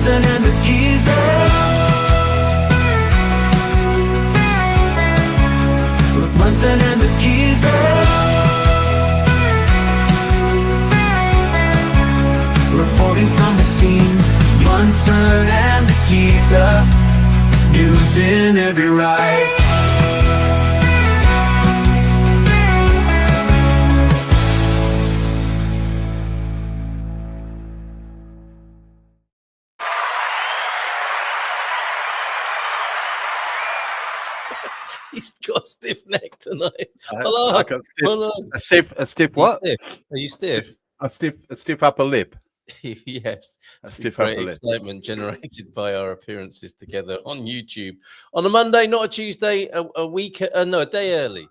Munson and the Geeza. Munson and the Geeza. Reporting from the scene, Munson and the Geeza. News in every ride. He's got a stiff neck tonight. I got a stiff what? Are you stiff? A stiff upper lip. Yes, a stiff upper lip. Excitement generated by our appearances together on YouTube on a Monday, not a Tuesday, a week, no, a day early.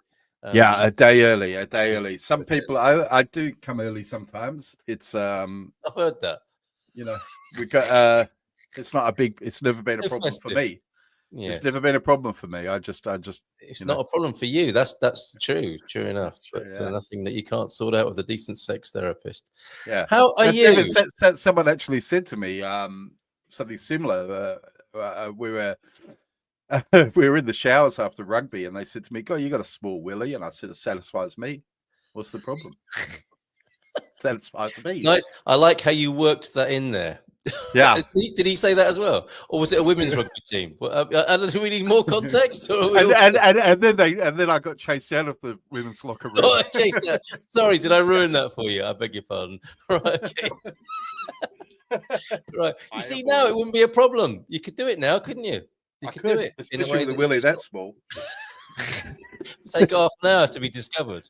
Yeah, a day early. Some people, I do come early sometimes. It's I've heard that. You know, we got it's not a big. It's never been a problem for me. Yes. It's never been a problem for me. I just. It's not a problem for you. That's true. True enough. True, but nothing that you can't sort out with a decent sex therapist. Yeah. How are you? Someone actually said to me something similar. We were in the showers after rugby, and they said to me, "God, you got a small willy," and I said, "It satisfies me. What's the problem?" Satisfies me. Nice. I like how you worked that in there. Yeah. Did he say that as well, or was it a women's rugby team? I don't. Do we need more context? And then I got chased out of the women's locker room. Oh, chased out. Sorry, did I ruin that for you? I beg your pardon. Right. Okay. Right. You see, now it wouldn't be a problem. You could do it now, couldn't you? You could do it. Especially with the willy that small. Take half an hour to be discovered.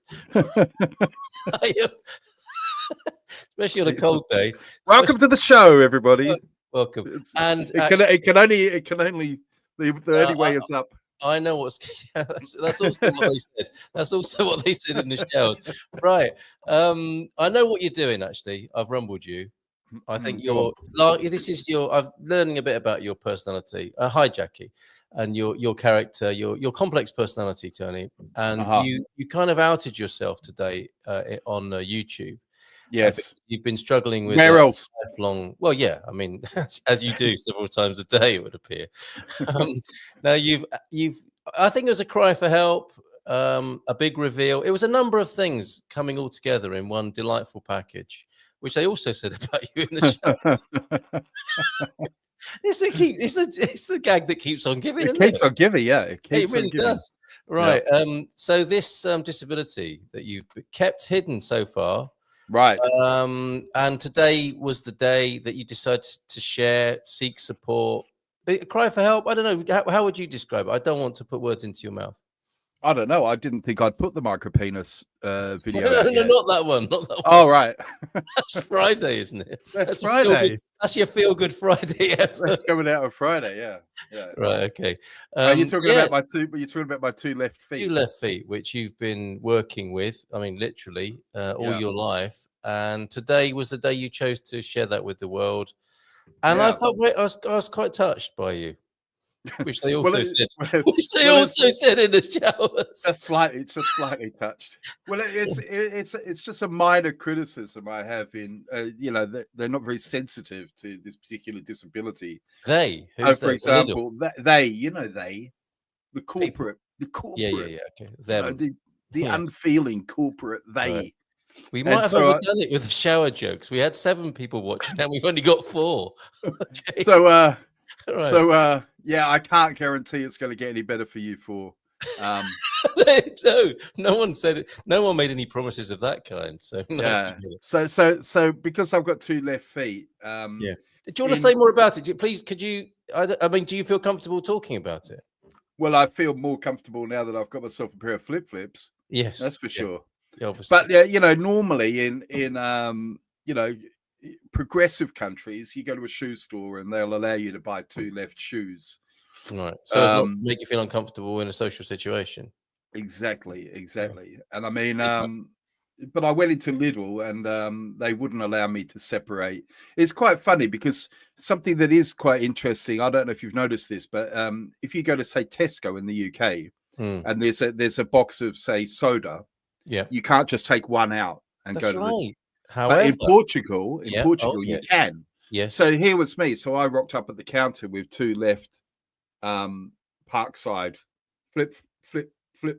Especially on a cold day. Welcome to the show, everybody. Welcome. And it can only the only way is up. I know what's that's also what they said. That's also what they said in the showers. Right. I know what you're doing. Actually, I've rumbled you. I think I'm learning a bit about your personality. Hi, Jackie. And your character, your complex personality, Tony. And you kind of outed yourself today on YouTube. Yes, you've been struggling with where else? Lifelong. Well, yeah, I mean, as you do several times a day, it would appear. Now you've. I think it was a cry for help, a big reveal. It was a number of things coming all together in one delightful package, which they also said about you in the show. It's a gag that keeps on giving. It keeps on giving, yeah. It really does. Right. Yeah. So this disability that you've kept hidden so far. Right. And today was the day that you decided to share, seek support, a cry for help. I don't know. How would you describe it? I don't want to put words into your mouth. I don't know. I didn't think I'd put the micropenis video. No, not that one. Not that one. Oh, right. That's Friday, isn't it? That's Friday. That's your feel good Friday effort. That's coming out on Friday. Yeah. Right. Okay. You're talking about my two. You're talking about my two left feet. 2 left feet, which you've been working with. I mean, literally all your life. And today was the day you chose to share that with the world. And I felt I was quite touched by you. Which they also said in the showers. Just slightly touched. Well, it's just a minor criticism I have in they're not very sensitive to this particular disability. They, for example, the corporate, yeah, okay, them, the unfeeling corporate they. Right. We might have overdone it with the shower jokes. We had 7 people watching, and we've only got 4. Okay. So. Right. So I can't guarantee it's going to get any better for you 4. No one said it. No one made any promises of that kind. So So because I've got 2 left feet. Do you want to say more about it? Please, could you? I mean, do you feel comfortable talking about it? Well, I feel more comfortable now that I've got myself a pair of flip-flops. Yes, that's for sure. Yeah, obviously. But normally in progressive countries, you go to a shoe store and they'll allow you to buy 2 left shoes. Right. So it's not to make you feel uncomfortable in a social situation. Exactly. And I mean, but I went into Lidl and they wouldn't allow me to separate. It's quite funny because something that is quite interesting. I don't know if you've noticed this, but if you go to say Tesco in the UK and there's a box of say soda, you can't just take one out and go to right. However, but in Portugal, you can. Yes. So here was me. So I rocked up at the counter with 2 left Parkside flip,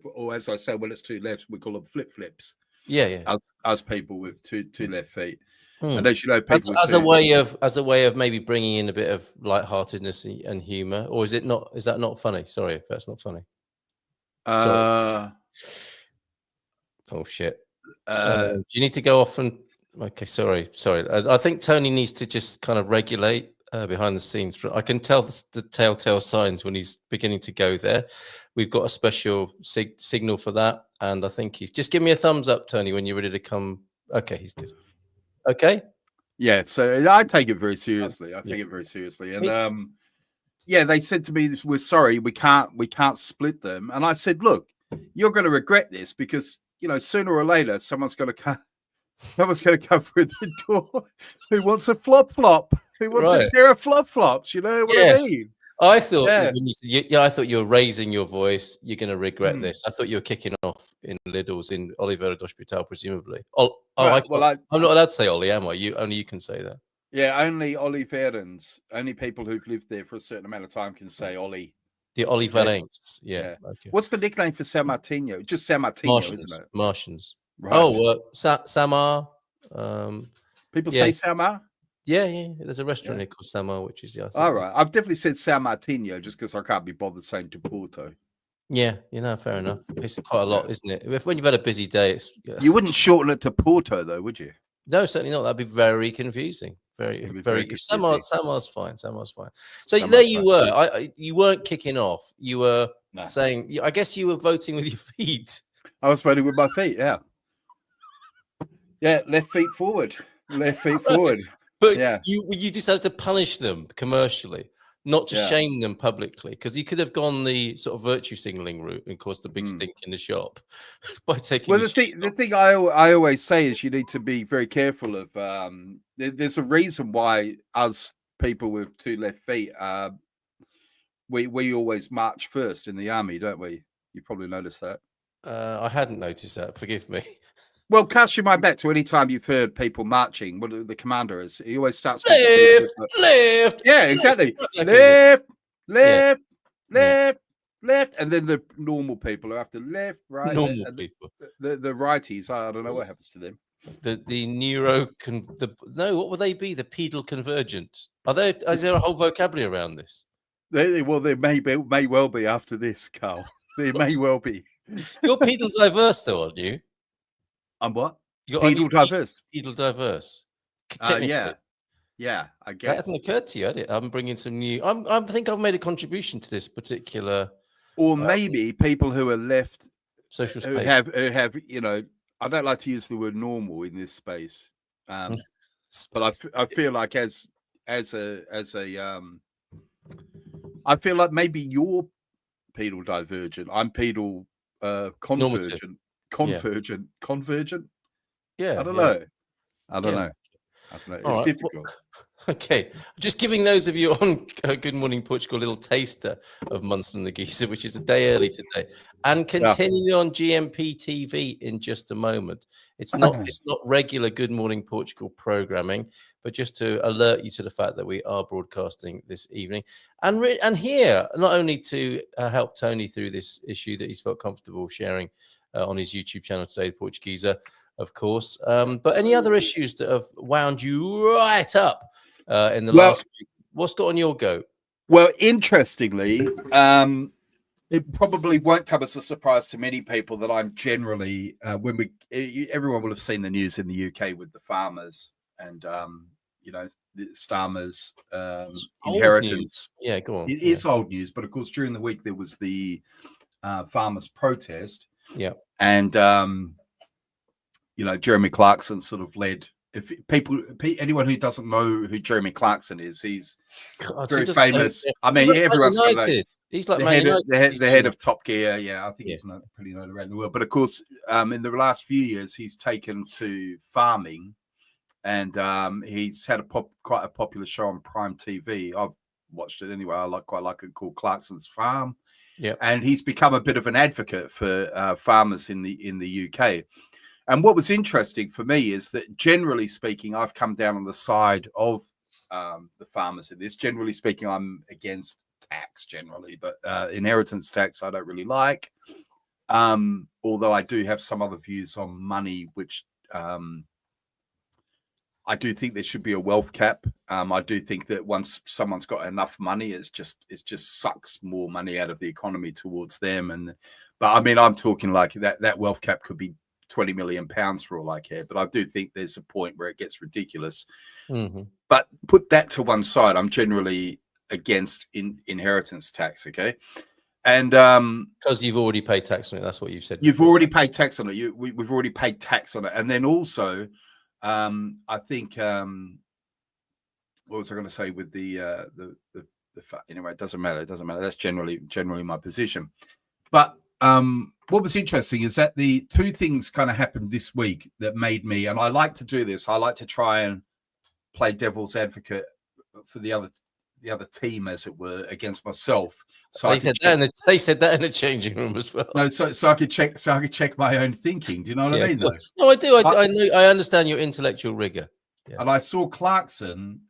or as I say, when it's 2 left, we call them flip flips. Yeah, yeah. As people with two left feet. Hmm. And as you know, people As a way of maybe bringing in a bit of lightheartedness and humor, or is it not? Is that not funny? Sorry if that's not funny. Sorry. Oh shit. Do you need to go off and? Okay, sorry. I think Tony needs to just kind of regulate behind the scenes. I can tell the telltale signs when he's beginning to go there. We've got a special signal for that, and I think he's just give me a thumbs up, Tony, when you're ready to come. Okay, he's good. Okay. Yeah, so I take it very seriously. And yeah, they said to me, "We're sorry, we can't split them." And I said, "Look, you're going to regret this because sooner or later someone's going to come through the door who wants a flop, who wants a pair of flop-flops. You know what I mean?" I thought when you said, I thought you were raising your voice. You're going to regret this. I thought you were kicking off in Lidl's in Oliveira do Hospital, presumably. I'm not allowed to say Ollie, am I? Only you can say that. Yeah, only Oliveirans, only people who've lived there for a certain amount of time can say Ollie. The Oliveirans, yeah. Okay. What's the nickname for San Martino? Just San Martino, isn't it? Martians. Right. Samar. People say Samar? Yeah. There's a restaurant here called Samar, which is all right. I've definitely said San Martino just because I can't be bothered saying to Porto. Yeah, fair enough. It's quite a lot, isn't it? When you've had a busy day, you wouldn't shorten it to Porto, though, would you? No, certainly not. That'd be very confusing. Very. Samar's fine. So there you were. You weren't kicking off. You were saying. I guess you were voting with your feet. I was voting with my feet. Yeah. Yeah, left feet forward. But you decided to punish them commercially, not to shame them publicly, because you could have gone the sort of virtue signaling route and caused the big stink in the shop by taking. Well, the thing I always say is you need to be very careful of. There's a reason why us people with 2 left feet, we always march first in the army, don't we? You probably noticed that. I hadn't noticed that. Forgive me. Well, cast your mind back to any time you've heard people marching. What the commander is, he always starts left. Yeah, exactly. Left, and then the normal people are after left, right. Normal people. The righties, I don't know what happens to them. What would they be? The pedal convergent. Is there a whole vocabulary around this? They may well be after this, Carl. They may well be. You're pedal diverse, though, aren't you? I'm what? You're pedal diverse. Pedal diverse. Yeah. I guess that hasn't occurred to you, had it? I'm bringing some new. I think I've made a contribution to this particular. Or maybe people who are left social space who have I don't like to use the word normal in this space, but I feel like as a I feel like maybe you're pedal divergent. I'm pedal convergent. Convergent. Yeah. I don't know. It's difficult. Okay, just giving those of you on Good Morning Portugal a little taster of Munson and the Geeza, which is a day early today, and continuing on GMP TV in just a moment. It's not regular Good Morning Portugal programming, but just to alert you to the fact that we are broadcasting this evening, and here not only to help Tony through this issue that he's felt comfortable sharing on his YouTube channel today, the Portuguesa, of course, but any other issues that have wound you right up in the last week? What's got on your go? Well, interestingly, it probably won't come as a surprise to many people that I'm generally everyone will have seen the news in the UK with the farmers and the Starmer's inheritance. Yeah, go on. It is old news, but of course during the week there was the farmers' protest. Yeah, and Jeremy Clarkson sort of led. If anyone who doesn't know who Jeremy Clarkson is, he's very famous. I mean, everyone's he's like the head of Top Gear. Yeah, I think he's pretty known around the world. But of course, in the last few years, he's taken to farming, and he's had quite a popular show on Prime TV. I've watched it anyway. I quite like it, called Clarkson's Farm. Yeah, and he's become a bit of an advocate for farmers in the UK. And what was interesting for me is that, generally speaking, I've come down on the side of the farmers in this. Generally speaking, I'm against tax generally, but inheritance tax I don't really like. Although I do have some other views on money, which I do think there should be a wealth cap. I do think that once someone's got enough money, it just sucks more money out of the economy towards them. But I mean, I'm talking like that wealth cap could be 20 million pounds for all I care. But I do think there's a point where it gets ridiculous. Mm-hmm. But put that to one side. I'm generally against inheritance tax. Okay. And because you've already paid tax on it. That's what you said. You've already paid tax on it. We've already paid tax on it. And then also, I think what was I going to say with the anyway, it doesn't matter. That's generally my position. But what was interesting is that the two things kind of happened this week that made me, and I like to do this. I like to try and play devil's advocate for the other team, as it were, against myself. So they said that in the changing room as well. No, so I could check my own thinking. Do you know what I mean? Though? No, I do. I understand your intellectual rigor. Yeah. And I saw Clarkson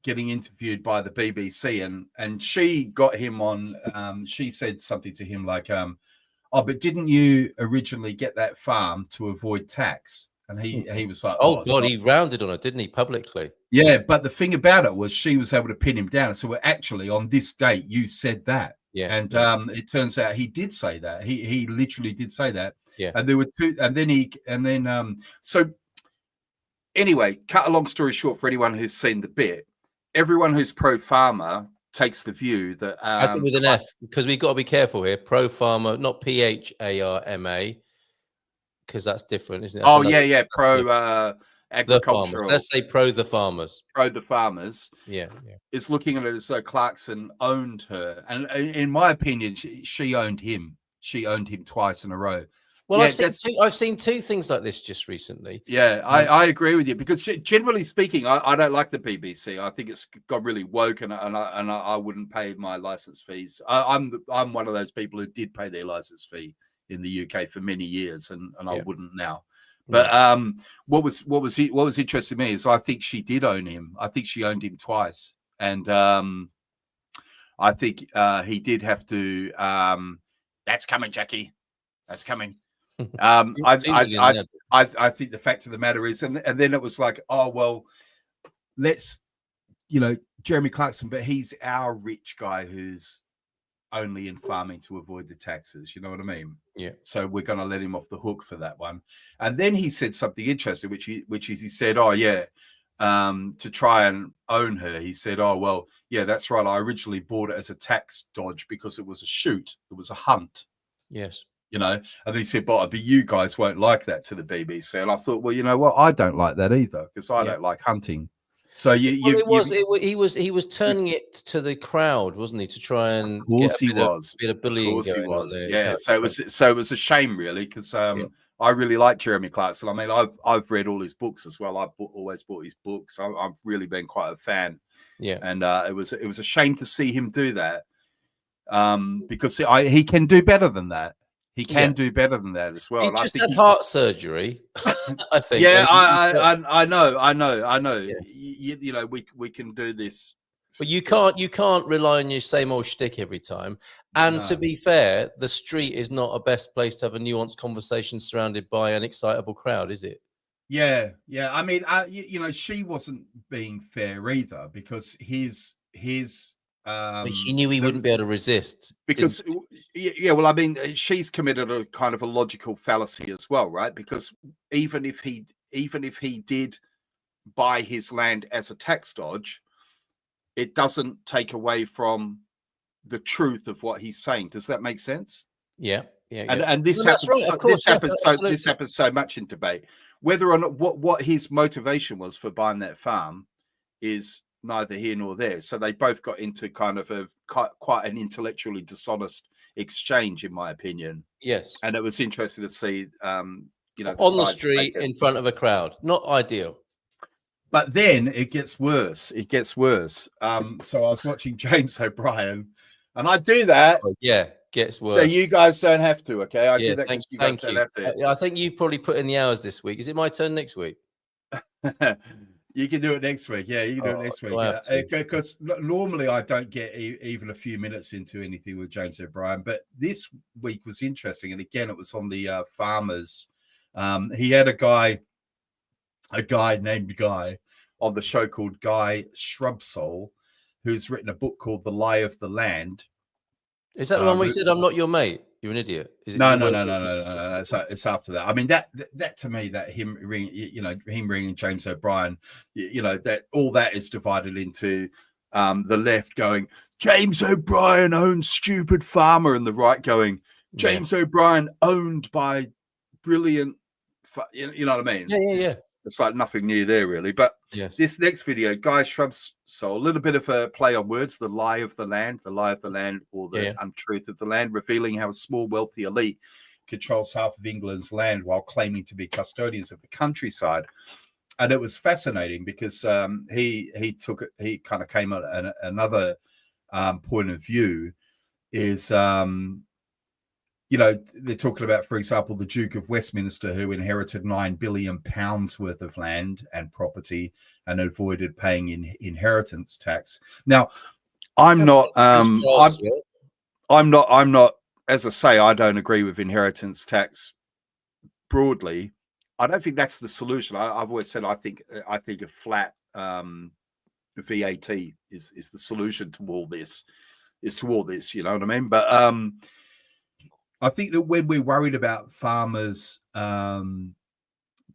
getting interviewed by the BBC, and she got him on. She said something to him like, "Oh, but didn't you originally get that farm to avoid tax?" And he was like, "Oh God, he rounded on it, didn't he, publicly?" Yeah, but the thing about it was she was able to pin him down. So actually, on this date, you said that. Yeah. And it turns out he did say that. He literally did say that. Yeah. And there were two, and then so anyway, cut a long story short for anyone who's seen the bit, everyone who's pro farmer takes the view that as with an F, because we've got to be careful here. Pro farmer, not PHARMA, because that's different, isn't it? That's pro agricultural. Let's say pro the farmers. Pro the farmers. Yeah. Is looking at it as though Clarkson owned her, and in my opinion, she owned him. She owned him twice in a row. Well, yeah, I've seen two things like this just recently. Yeah, I agree with you, because generally speaking, I don't like the BBC. I think it's got really woke, and I wouldn't pay my license fees. I'm one of those people who did pay their license fee in the UK for many years, and I wouldn't now. But what was interesting to me is I think she did own him. I think she owned him twice, and I think he did have to. That's coming, Jackie. That's coming. I think the fact of the matter is, and then it was like, oh well, let's, Jeremy Clarkson, but he's our rich guy who's only in farming to avoid the taxes. You know what I mean? Yeah. So we're going to let him off the hook for that one. And then he said something interesting, which is he said, oh yeah, to try and own her. He said, oh well, yeah, that's right. I originally bought it as a tax dodge because it was a shoot. It was a hunt. Yes. And he said, but you guys won't like that, to the BBC. And I thought, well, you know what? I don't like that either, because I don't like hunting. So he was turning it to the crowd, wasn't he, to try and get a bit of bullying going on there. Yeah, so it was a shame, really, because I really like Jeremy Clarkson. I mean, I've read all his books as well. I've always bought his books. I've really been quite a fan. Yeah, and it was a shame to see him do that, because he can do better than that. He can do better than that as well. He just had heart surgery, I think. Yeah, I know. Yes. We can do this, but you can't rely on your same old shtick every time. And to be fair, the street is not a best place to have a nuanced conversation surrounded by an excitable crowd, is it? Yeah. I mean, she wasn't being fair either, because his. But she knew he wouldn't be able to resist, because well, I mean, she's committed a kind of a logical fallacy as well, right? Because even if he did buy his land as a tax dodge, it doesn't take away from the truth of what he's saying. Does that make sense? Yeah. And this happens so much in debate, whether or not what his motivation was for buying that farm is neither here nor there. So they both got into kind of quite an intellectually dishonest exchange, in my opinion. Yes. And it was interesting to see, on the street in front of a crowd. Not ideal. But then it gets worse. So I was watching James O'Brien, and I do that. Oh, yeah, gets worse. So you guys don't have to, okay? I do that. Thank you guys don't have to. I think you've probably put in the hours this week. Is it my turn next week? You can do it next week. Yeah, you can do it next week. do I have to? Because normally I don't get even a few minutes into anything with James O'Brien, but this week was interesting. And again, it was on the farmers. He had a guy named Guy on the show called Guy Shrubsole, who's written a book called The Lie of the Land. Is that the one where he said, "I'm not your mate, you're an idiot"? Is it No. It's after that. I mean, that to me, that him ringing James O'Brien, that all that is divided into the left going, James O'Brien owns stupid farmer, and the right going, James O'Brien owned by brilliant. You know what I mean? Yeah. It's like nothing new there, really. But this next video, Guy Shrubs, so a little bit of a play on words, the lie of the land, or the untruth of the land, revealing how a small, wealthy elite controls half of England's land while claiming to be custodians of the countryside. And it was fascinating because he kind of came at another point of view is, they're talking about, for example, the Duke of Westminster, who inherited £9 billion worth of land and property and avoided paying inheritance tax. Now, I'm not, as I say, I don't agree with inheritance tax broadly. I don't think that's the solution. I've always said I think a flat VAT is the solution to all this. You know what I mean? But I think that when we're worried about farmers paying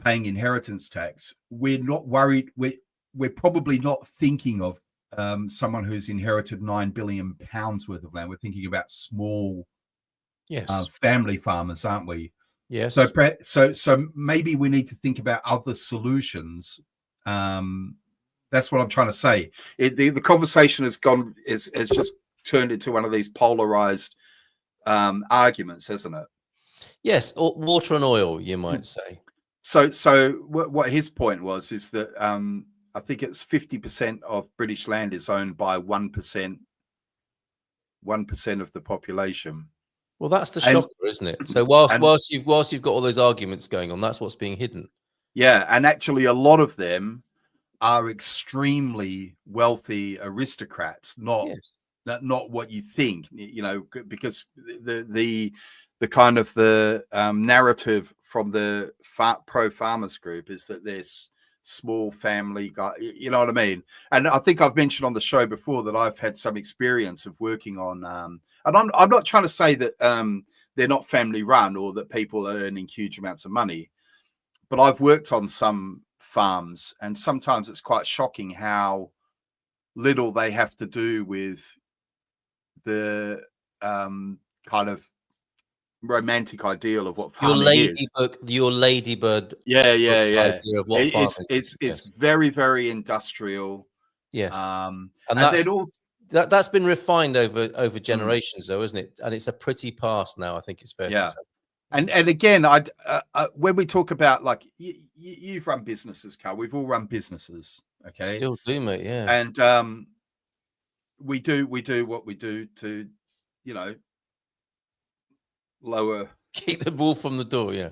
inheritance tax, we're not worried. We're probably not thinking of someone who's inherited £9 billion worth of land. We're thinking about small, family farmers, aren't we? Yes. So maybe we need to think about other solutions. That's what I'm trying to say. The conversation has just turned into one of these polarized arguments, hasn't it? Yes, or water and oil, you might say. So what his point was is that I think it's 50% of British land is owned by 1% of the population. Well, that's the shocker, isn't it? So whilst you've got all those arguments going on, that's what's being hidden. Yeah, and actually a lot of them are extremely wealthy aristocrats, not what you think, because the kind of the narrative from the pro farmers group is that there's small family guy, you know what I mean? And I think I've mentioned on the show before that I've had some experience of working on, and I'm not trying to say that they're not family run or that people are earning huge amounts of money, but I've worked on some farms, and sometimes it's quite shocking how little they have to do with the kind of romantic ideal of what farming your ladybird. Yeah. Of what it's very, very industrial. Yes, and that's been refined over generations, though, isn't it? And it's a pretty past now. I think it's fair to say. And again, when we talk about, like, you've run businesses, Carl. We've all run businesses. Okay, still do, mate. Yeah, and we do what we do to, lower, keep the ball from the door. Yeah,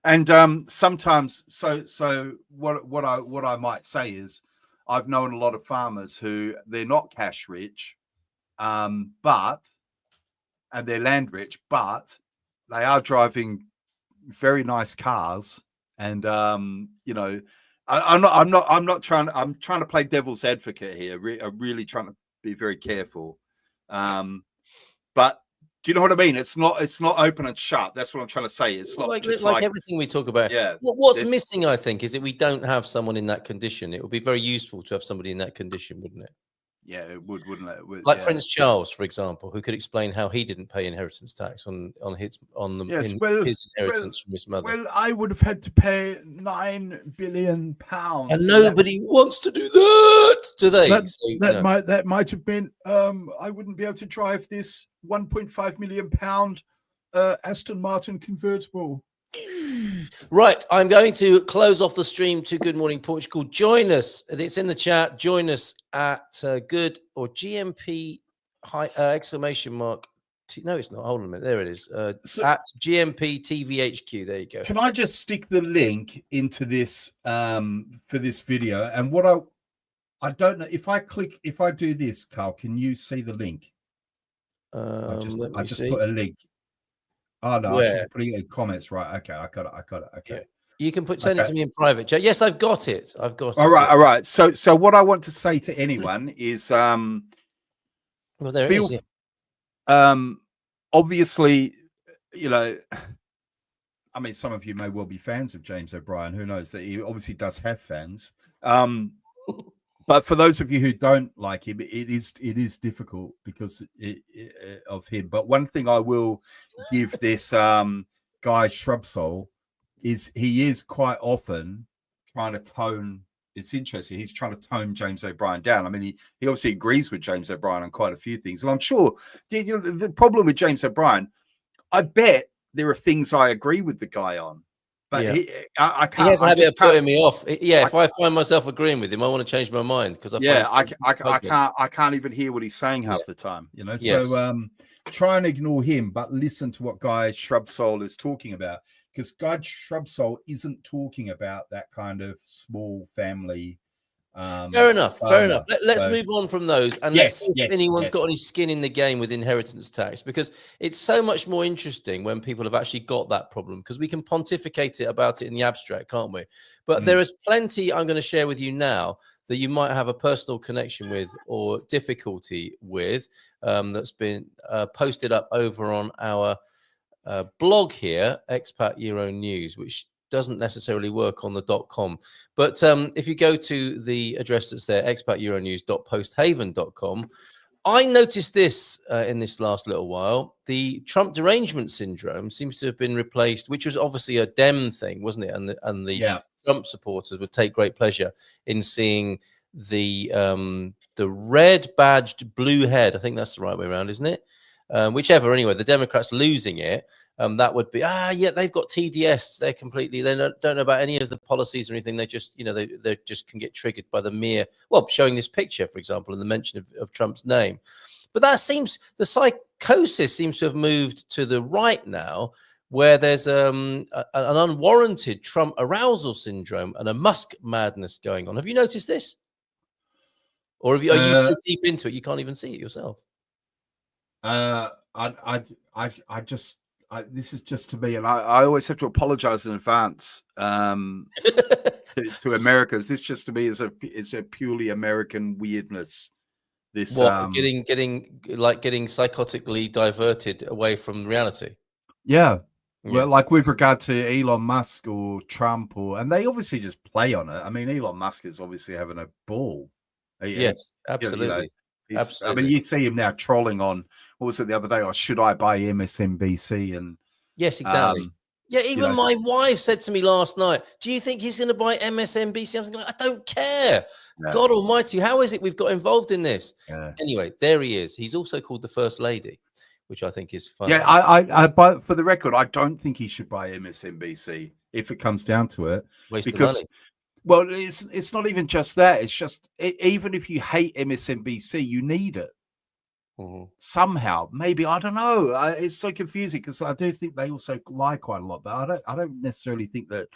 and sometimes. So what I might say is, I've known a lot of farmers who they're not cash rich, and they're land rich, but they are driving very nice cars, and I'm trying to play devil's advocate here. I'm really trying to be very careful, but do you know what I mean? It's not open and shut. That's what I'm trying to say. It's not like everything we talk about. Yeah. What's missing, I think, is that we don't have someone in that condition. It would be very useful to have somebody in that condition, wouldn't it? Yeah, it would, wouldn't it? Like Prince Charles, for example, who could explain how he didn't pay inheritance tax on his inheritance from his mother. Well, I would have had to pay £9 billion, and nobody wants to do that, do they? That might have been. I wouldn't be able to drive this £1.5 million Aston Martin convertible. Right, I'm going to close off the stream to Good Morning Portugal. Join us. It's in the chat. Join us at good or GMP exclamation mark No, it's not. Hold on a minute. There it is. So- At GMP TVHQ. There you go. Can I just stick the link into this for this video? And what I don't know if I do this, Carl, can you see the link? I just put a link. Oh no, I should put it in comments. Right. Okay, I got it. Okay. Yeah. You can send it to me in private, Joe. Yes, I've got it. I've got it. All right. So what I want to say to anyone is Well, there it is. Yeah. obviously, you know, I mean, some of you may well be fans of James O'Brien. Who knows? That he obviously does have fans. But for those of you who don't like him, it is difficult because of him. But one thing I will give this guy Shrubsole is he is quite often trying to tone. It's interesting. He's trying to tone James O'Brien down. I mean, he obviously agrees with James O'Brien on quite a few things. And I'm sure, you know, the problem with James O'Brien, I bet there are things I agree with the guy on. But yeah. I can't. He has a habit of putting me off. Yeah, if I find myself agreeing with him, I want to change my mind because I can't even hear what he's saying half the time. You know, so try and ignore him, but listen to what Guy Shrubsole is talking about, because Guy Shrubsole isn't talking about that kind of small family. Fair enough. Let's move on from those and let's see if anyone's got any skin in the game with inheritance tax, because it's so much more interesting when people have actually got that problem, because we can pontificate about it in the abstract, can't we? But there is plenty I'm going to share with you now that you might have a personal connection with or difficulty with, that's been posted up over on our blog here, Expat Euro News, which doesn't necessarily work on the .com, but if you go to the address that's there, expateuronews.posthaven.com, I noticed this in this last little while. The Trump derangement syndrome seems to have been replaced, which was obviously a Dem thing, wasn't it? And the Trump supporters would take great pleasure in seeing the red badged blue head. I think that's the right way around, isn't it? Whichever, anyway, the Democrats losing it. That would be they've got TDS. They're completely, they don't know about any of the policies or anything. They just, you know, they just can get triggered by the mere, showing this picture, for example, and the mention of Trump's name. But that seems, the psychosis seems to have moved to the right now, where there's an unwarranted Trump arousal syndrome and a Musk madness going on. Have you noticed this? Or are you so deep into it you can't even see it yourself? This is just to me, and I always have to apologize in advance to Americans. This just to me is a purely American weirdness. This getting psychotically diverted away from reality. Yeah. Well, like with regard to Elon Musk or Trump, and they obviously just play on it. I mean, Elon Musk is obviously having a ball. Yes, absolutely. I mean, you see him now trolling on, what was it the other day? Or should I buy MSNBC? And yes, exactly. Even my wife said to me last night, "Do you think he's going to buy MSNBC?" I was like, "I don't care." No. God Almighty, how is it we've got involved in this? Yeah. Anyway, there he is. He's also called the First Lady, which I think is fun. Yeah, but for the record, I don't think he should buy MSNBC if it comes down to it. Waste of money. Well, it's not even just that. It's just even if you hate MSNBC, you need it somehow. Maybe, I don't know. It's so confusing because I do think they also lie quite a lot, but I don't necessarily think that,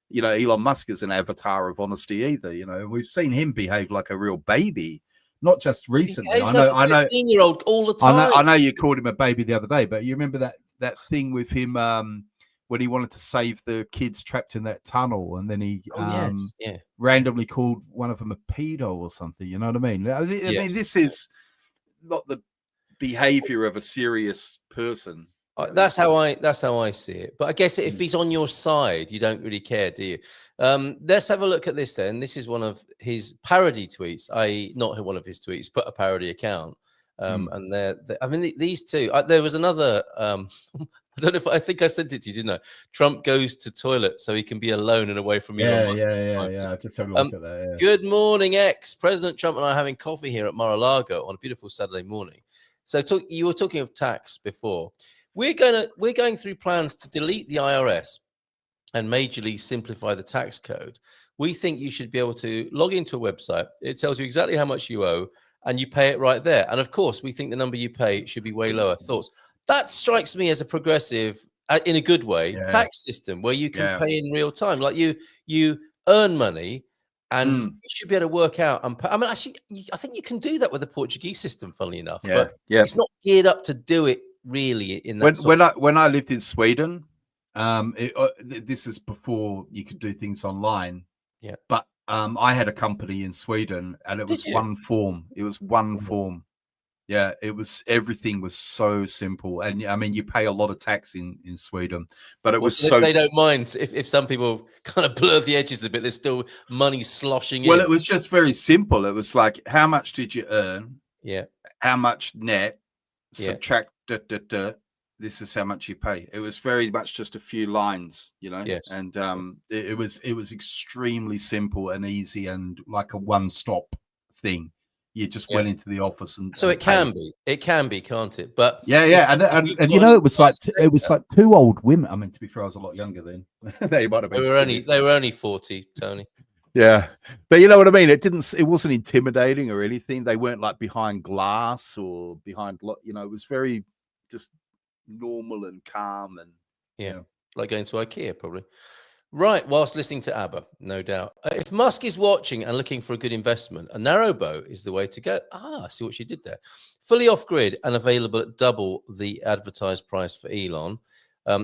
you know, Elon Musk is an avatar of honesty either. You know, we've seen him behave like a real baby, not just recently. I know, 15-year-old all the time. I know you called him a baby the other day, but you remember that thing with him. When he wanted to save the kids trapped in that tunnel, and then he randomly called one of them a pedo or something. You know what I mean? I mean, this is not the behavior of a serious person. That's how I see it. But I guess if he's on your side, you don't really care, do you? Let's have a look at this then. This is one of his parody tweets, i.e., not one of his tweets, but a parody account. And I mean, these two. There was another. I don't know if I think I sent it to you, didn't I? Trump goes to toilet so he can be alone and away from Elon Musk. Yeah. Just have a look at that. Yeah. Good morning, X. President Trump and I are having coffee here at Mar-a-Lago on a beautiful Saturday morning. So you were talking of tax before. We're going through plans to delete the IRS and majorly simplify the tax code. We think you should be able to log into a website. It tells you exactly how much you owe, and you pay it right there. And of course, we think the number you pay should be way lower. Thoughts? That strikes me as a progressive, in a good way, Yeah. tax system where you can Yeah. pay in real time. Like you earn money, and you should be able to work out and pay. I mean, actually, I think you can do that with the Portuguese system, funnily enough. Yeah. But Yeah. it's not geared up to do it really in that. When I lived in Sweden, this is before you could do things online. Yeah. But I had a company in Sweden, and it was one form. It was one form. Yeah, everything was so simple. And I mean, you pay a lot of tax in Sweden, but it was so they don't mind if some people kind of blur the edges a bit. There's still money sloshing in. Well, it was just very simple. It was like, how much did you earn? Yeah. How much net? Yeah. Subtract this is how much you pay. It was very much just a few lines, you know. Yes. And it was extremely simple and easy, and like a one-stop thing. You just went into the office, and so it can be, can't it? But yeah, and you know, it was like two old women. I mean, to be fair, I was a lot younger then. They might have been. They were only 40, Tony. Yeah, but you know what I mean. It wasn't intimidating or anything. They weren't like behind glass or behind, you know. It was very just normal and calm, and like going to IKEA probably. Right, whilst listening to ABBA, no doubt. If Musk is watching and looking for a good investment, a narrowboat is the way to go. I see what she did there. Fully off-grid and available at double the advertised price for Elon.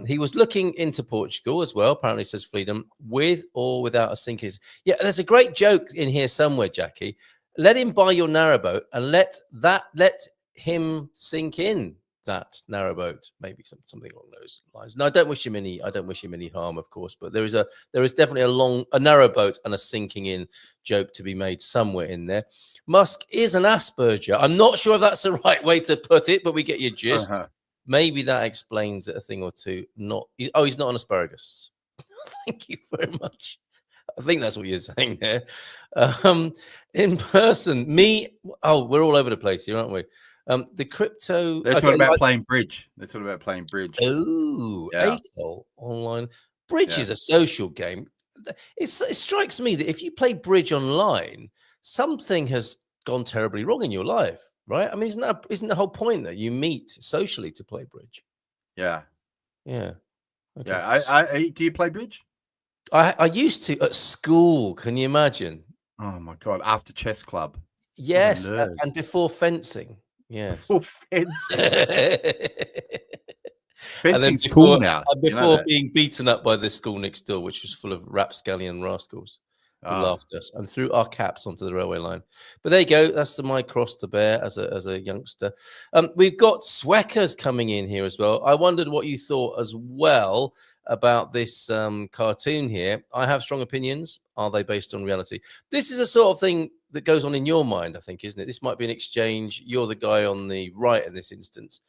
He was looking into Portugal as well, apparently, says Freedom, with or without a sinking. Yeah, there's a great joke in here somewhere, Jackie. Let him buy your narrowboat and let him sink in that narrowboat, maybe something along those lines. No, I don't wish him any harm, of course, but there is definitely a narrowboat and a sinking in joke to be made somewhere in there. Musk is an Asperger. I'm not sure if that's the right way to put it, but we get your gist. Maybe that explains it a thing or two. He's not an asparagus. Thank you very much. I think that's what you're saying there. In person, we're all over the place here, aren't we? The crypto. They're talking about playing bridge. Oh, Acol online. Bridge is a social game. It strikes me that if you play bridge online, something has gone terribly wrong in your life, right? I mean, isn't the whole point that you meet socially to play bridge? Yeah. Okay. Yeah. Do you play bridge? I used to at school. Can you imagine? Oh my God! After chess club. Yes, and before fencing. Yes. Before fencing. Fencing's cool now. Before being beaten up by the school next door, which was full of rapscallion rascals who laughed at us and threw our caps onto the railway line. But there you go. That's my cross to bear as a youngster. We've got Sweckers coming in here as well. I wondered what you thought as well about this cartoon here. I have strong opinions. Are they based on reality? This is a sort of thing that goes on in your mind, I think, isn't it? This might be an exchange. You're the guy on the right in this instance.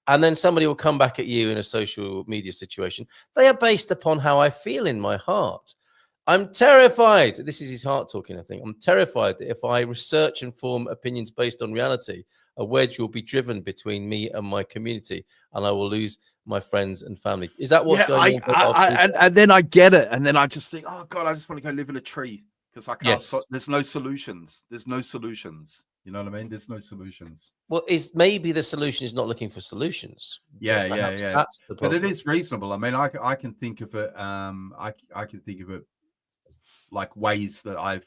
And then somebody will come back at you in a social media situation. They are based upon how I feel in my heart. I'm terrified. This is his heart talking, I think. I'm terrified that if I research and form opinions based on reality, a wedge will be driven between me and my community, and I will lose my friends and family. Is that what's going on? And then I get it. And then I just think, oh God, I just want to go live in a tree because I can't. Yes. There's no solutions. You know what I mean? There's no solutions. Well, maybe the solution is not looking for solutions. Yeah. That's the problem. But it is reasonable. I mean, I can think of it. I can think of it like ways that I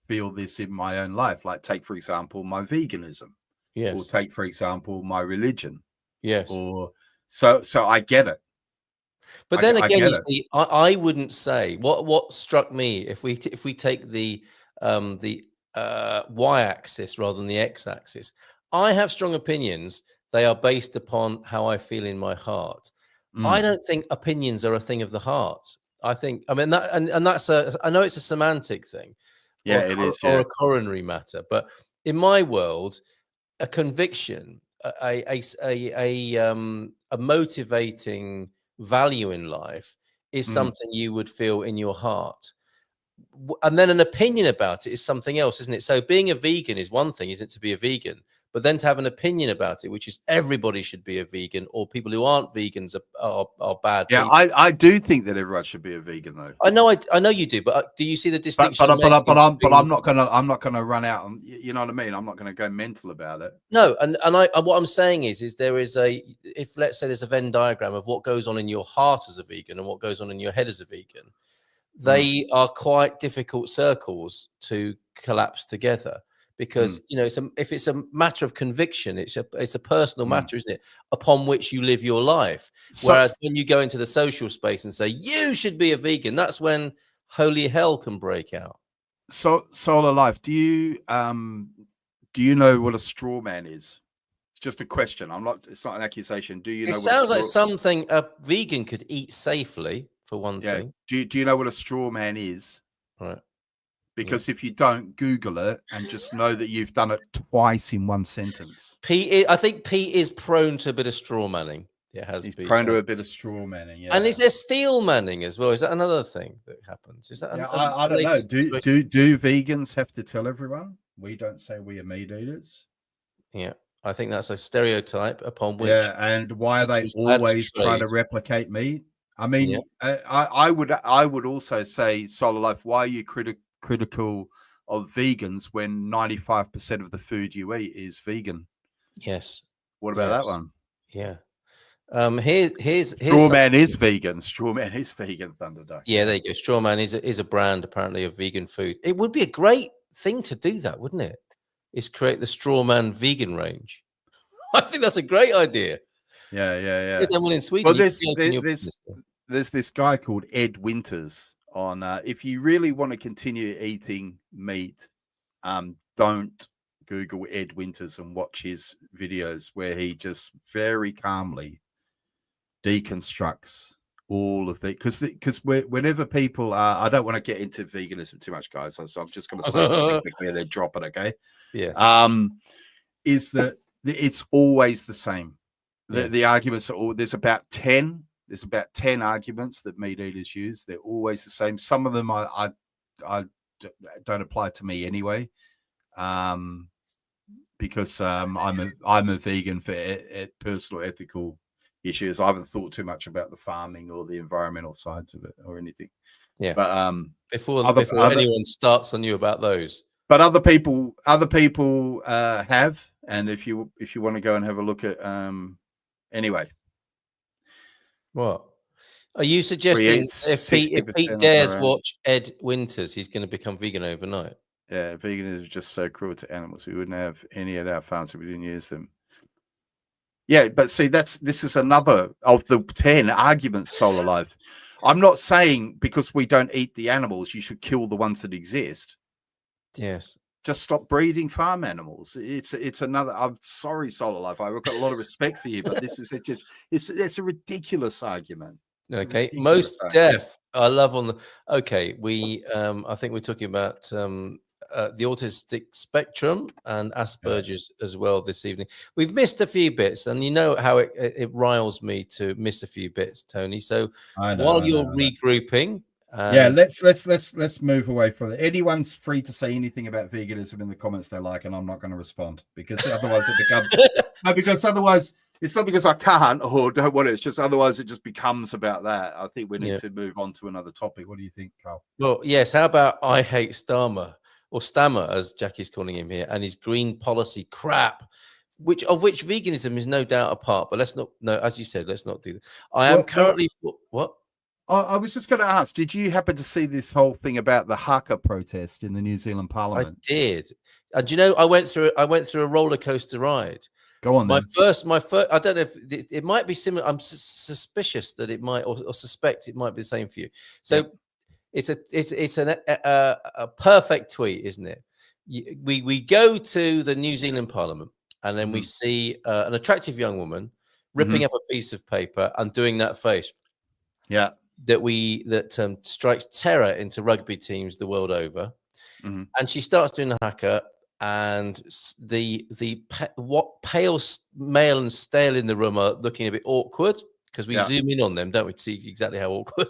feel this in my own life. Like take, for example, my veganism. Yes. Or take, for example, my religion. Yes. Or so I get it. But then again, you see, I wouldn't say what struck me if we take the y-axis rather than the x-axis. I have strong opinions. They are based upon how I feel in my heart. I don't think opinions are a thing of the heart. I think, I mean, that and that's I know it's a semantic thing. Yeah, it is, or a coronary matter. But in my world, a conviction, a motivating value in life is something you would feel in your heart. And then an opinion about it is something else, isn't it? So being a vegan is one thing, isn't it, to be a vegan? but then to have an opinion about it, which is everybody should be a vegan, or people who aren't vegans are bad. Yeah, people. I do think that everyone should be a vegan though. I know you do, but do you see the distinction? But I'm not gonna run out and, you know what I mean. I'm not gonna go mental about it. No, and what I'm saying is there is if let's say there's a Venn diagram of what goes on in your heart as a vegan and what goes on in your head as a vegan, they are quite difficult circles to collapse together, because you know if it's a matter of conviction, it's a personal matter, isn't it, upon which you live your life. Whereas when you go into the social space and say you should be a vegan, that's when holy hell can break out. So Solar Life, do you know what a straw man is? It's just a question. It's not an accusation. Do you know? It sounds like something a vegan could eat safely, for one thing. Do you know what a straw man is? Right. Because if you don't, Google it and just know that you've done it twice in one sentence. I think Pete is prone to a bit of straw manning. He's prone to a bit of straw manning. Yeah. And is there steel manning as well? Is that another thing that happens? Is that? I don't know. Do vegans have to tell everyone? We don't say we are meat eaters. Yeah, I think that's a stereotype upon which. Yeah, and why are they always trying to replicate meat? I mean, I would also say, Solar Life, why are you critical of vegans when 95% of the food you eat is vegan? Yes. What about that one? Yeah. Here's Strawman is vegan. Strawman is vegan. Thunderdog. Yeah, there you go. Strawman is a brand apparently of vegan food. It would be a great thing to do that, wouldn't it? Is create the Strawman vegan range. I think that's a great idea. Yeah. Someone in Sweden. Well, there's this guy called Ed Winters on. If you really want to continue eating meat, don't Google Ed Winters and watch his videos where he just very calmly deconstructs all of the because whenever people I don't want to get into veganism too much, guys, so I'm just going to say something quickly and then drop it. Okay. Is that it's always the same. The arguments are all there's about 10 arguments that meat eaters use. They're always the same. Some of them I don't apply to me anyway, because I'm a vegan for personal ethical issues. I haven't thought too much about the farming or the environmental sides of it or anything. Yeah. But before anyone starts on you about those. But other people have, and if you want to go and have a look at anyway. What are you suggesting? If Pete dares watch Ed Winters, he's going to become vegan overnight. Yeah, veganism is just so cruel to animals. We wouldn't have any at our farms if we didn't use them. Yeah, but see, this is another of the 10 arguments, Solar Life. I'm not saying because we don't eat the animals, you should kill the ones that exist. Yes. Just stop breeding farm animals. It's another. I'm sorry, Solar Life. I've got a lot of respect for you, but this is it's a ridiculous argument. Okay, most deaf. I love on the. Okay, we I think we're talking about the autistic spectrum and Asperger's as well this evening. We've missed a few bits, and you know how it riles me to miss a few bits, Tony. So while you're regrouping. Let's move away from it. Anyone's free to say anything about veganism in the comments they like, and I'm not going to respond because otherwise it becomes because otherwise it's not because I can't or don't want it. It's just otherwise it just becomes about that. I think we need to move on to another topic. What do you think, Carl? Well, yes. How about I hate Stammer or Stammer as Jackie's calling him here, and his green policy crap, which veganism is no doubt a part. But let's not. No, as you said, let's not do that. I am currently what. I was just going to ask, did you happen to see this whole thing about the haka protest in the New Zealand Parliament? I did. And you know, I went through a roller coaster ride. Go on. My first, I don't know if it might be similar. I'm suspicious that it might, or suspect it might be the same for you. So it's a perfect tweet, isn't it? We go to the New Zealand Parliament, and then we see an attractive young woman ripping up a piece of paper and doing that face. Yeah. That strikes terror into rugby teams the world over, and she starts doing the haka, and the pale male and stale in the room are looking a bit awkward because we zoom in on them, don't we, to see exactly how awkward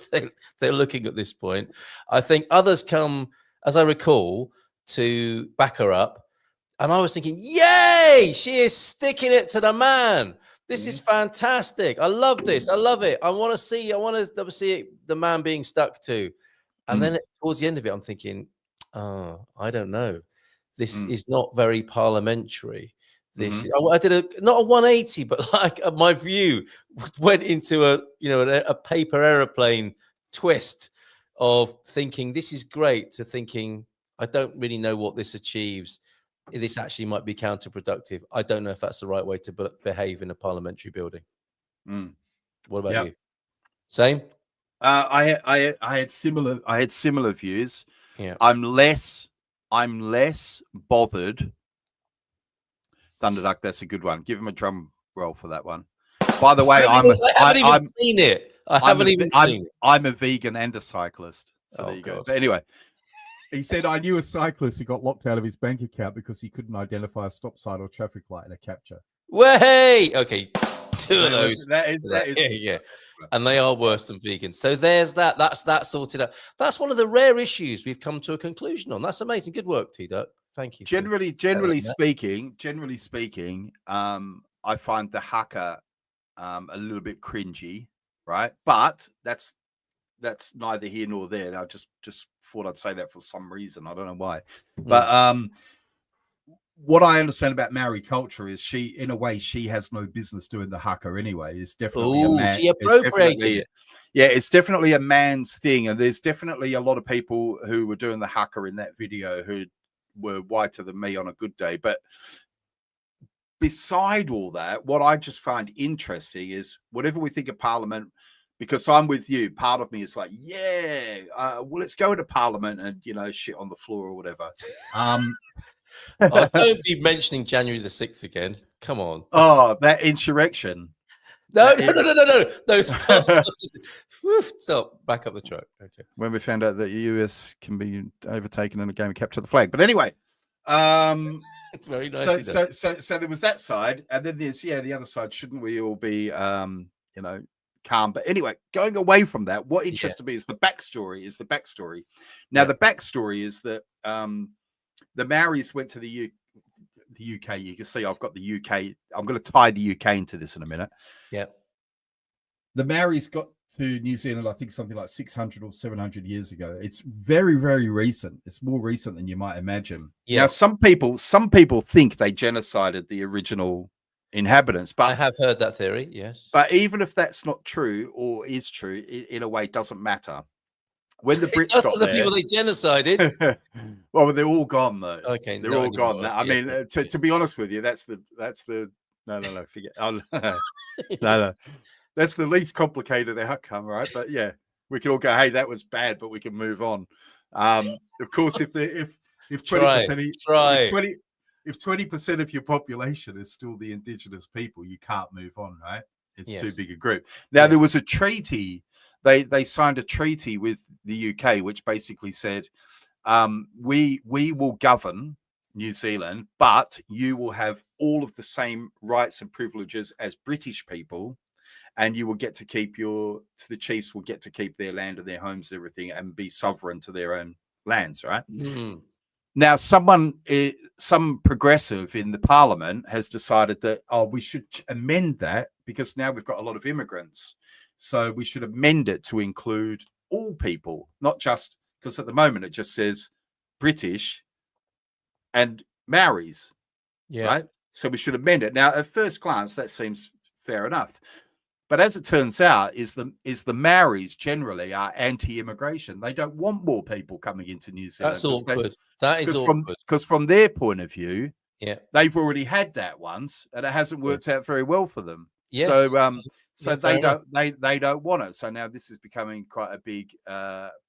they're looking at this point. I think others come, as I recall, to back her up, And I was thinking, yay, she is sticking it to the man. This is fantastic. I love this. I love it. I want to see the man being stuck to. And then towards the end of it, I'm thinking, oh, I don't know. This is not very parliamentary. This I did not a 180, but like my view went into a paper aeroplane twist of thinking this is great to thinking I don't really know what this achieves. This actually might be counterproductive. I don't know if that's the right way to behave in a parliamentary building. What about you? Same? I had similar views. Yeah. I'm less bothered. Thunderduck, that's a good one. Give him a drum roll for that one. By the way, I haven't even seen it. I'm a vegan and a cyclist. So there you go. But anyway, he said, I knew a cyclist who got locked out of his bank account because he couldn't identify a stop sign or traffic light in a capture. Way, okay, two of those. That is yeah. And they are worse than vegans. So there's that. That's that sorted out. That's one of the rare issues we've come to a conclusion on. That's amazing. Good work, T-Duck. Thank you. Generally speaking, I find the haka a little bit cringy, right? But that's neither here nor there. I just thought I'd say that for some reason. I don't know why. But what I understand about Maori culture is she has no business doing the haka anyway. It's definitely a man. She appropriated it. Yeah, it's definitely a man's thing. And there's definitely a lot of people who were doing the haka in that video who were whiter than me on a good day. But beside all that, what I just find interesting is whatever we think of Parliament, because I'm with you, part of me is like, well, let's go to Parliament and, shit on the floor or whatever. Don't be mentioning January the 6th again. Come on. Oh, that insurrection. No. Stop. Back up the truck. Okay. When we found out that the US can be overtaken in a game of capture the flag. But anyway, very nice. So there was that side, and then there's the other side. Shouldn't we all be calm? But anyway, going away from that, what interested me is the backstory. Now the backstory is that the Maoris went to the UK. You can see I've got the UK. I'm going to tie the UK into this in a minute. Yeah. The Maoris got to New Zealand, I think something like 600 or 700 years ago. It's very, very recent. It's more recent than you might imagine. Yeah. Now, some people think they genocided the original inhabitants, but I have heard that theory. Yes. But even if that's not true or is true, in a way, it doesn't matter. When the Brits got the there, people they genocided. well, they're all gone though. Okay, they're all gone. I mean, to be honest with you, that's the no, forget. No. That's the least complicated outcome, right? But yeah, we can all go, hey, that was bad, but we can move on. Of course, if 20% of your population is still the indigenous people, you can't move on, right? It's too big a group. Now there was a treaty. They signed a treaty with the UK, which basically said, we will govern New Zealand, but you will have all of the same rights and privileges as British people, and you will get to keep the chiefs will get to keep their land and their homes and everything and be sovereign to their own lands, right? Now, some progressive in the parliament has decided that, we should amend that because now we've got a lot of immigrants. So we should amend it to include all people, not just because at the moment it just says British and Maoris, right? So we should amend it. Now, at first glance, that seems fair enough. But as it turns out, is the Maoris generally are anti-immigration. They don't want more people coming into New Zealand. That's awkward. That is awkward. Because from their point of view, yeah, they've already had that once, and it hasn't worked out very well for them. Yes. So they don't want it. So now this is becoming quite a big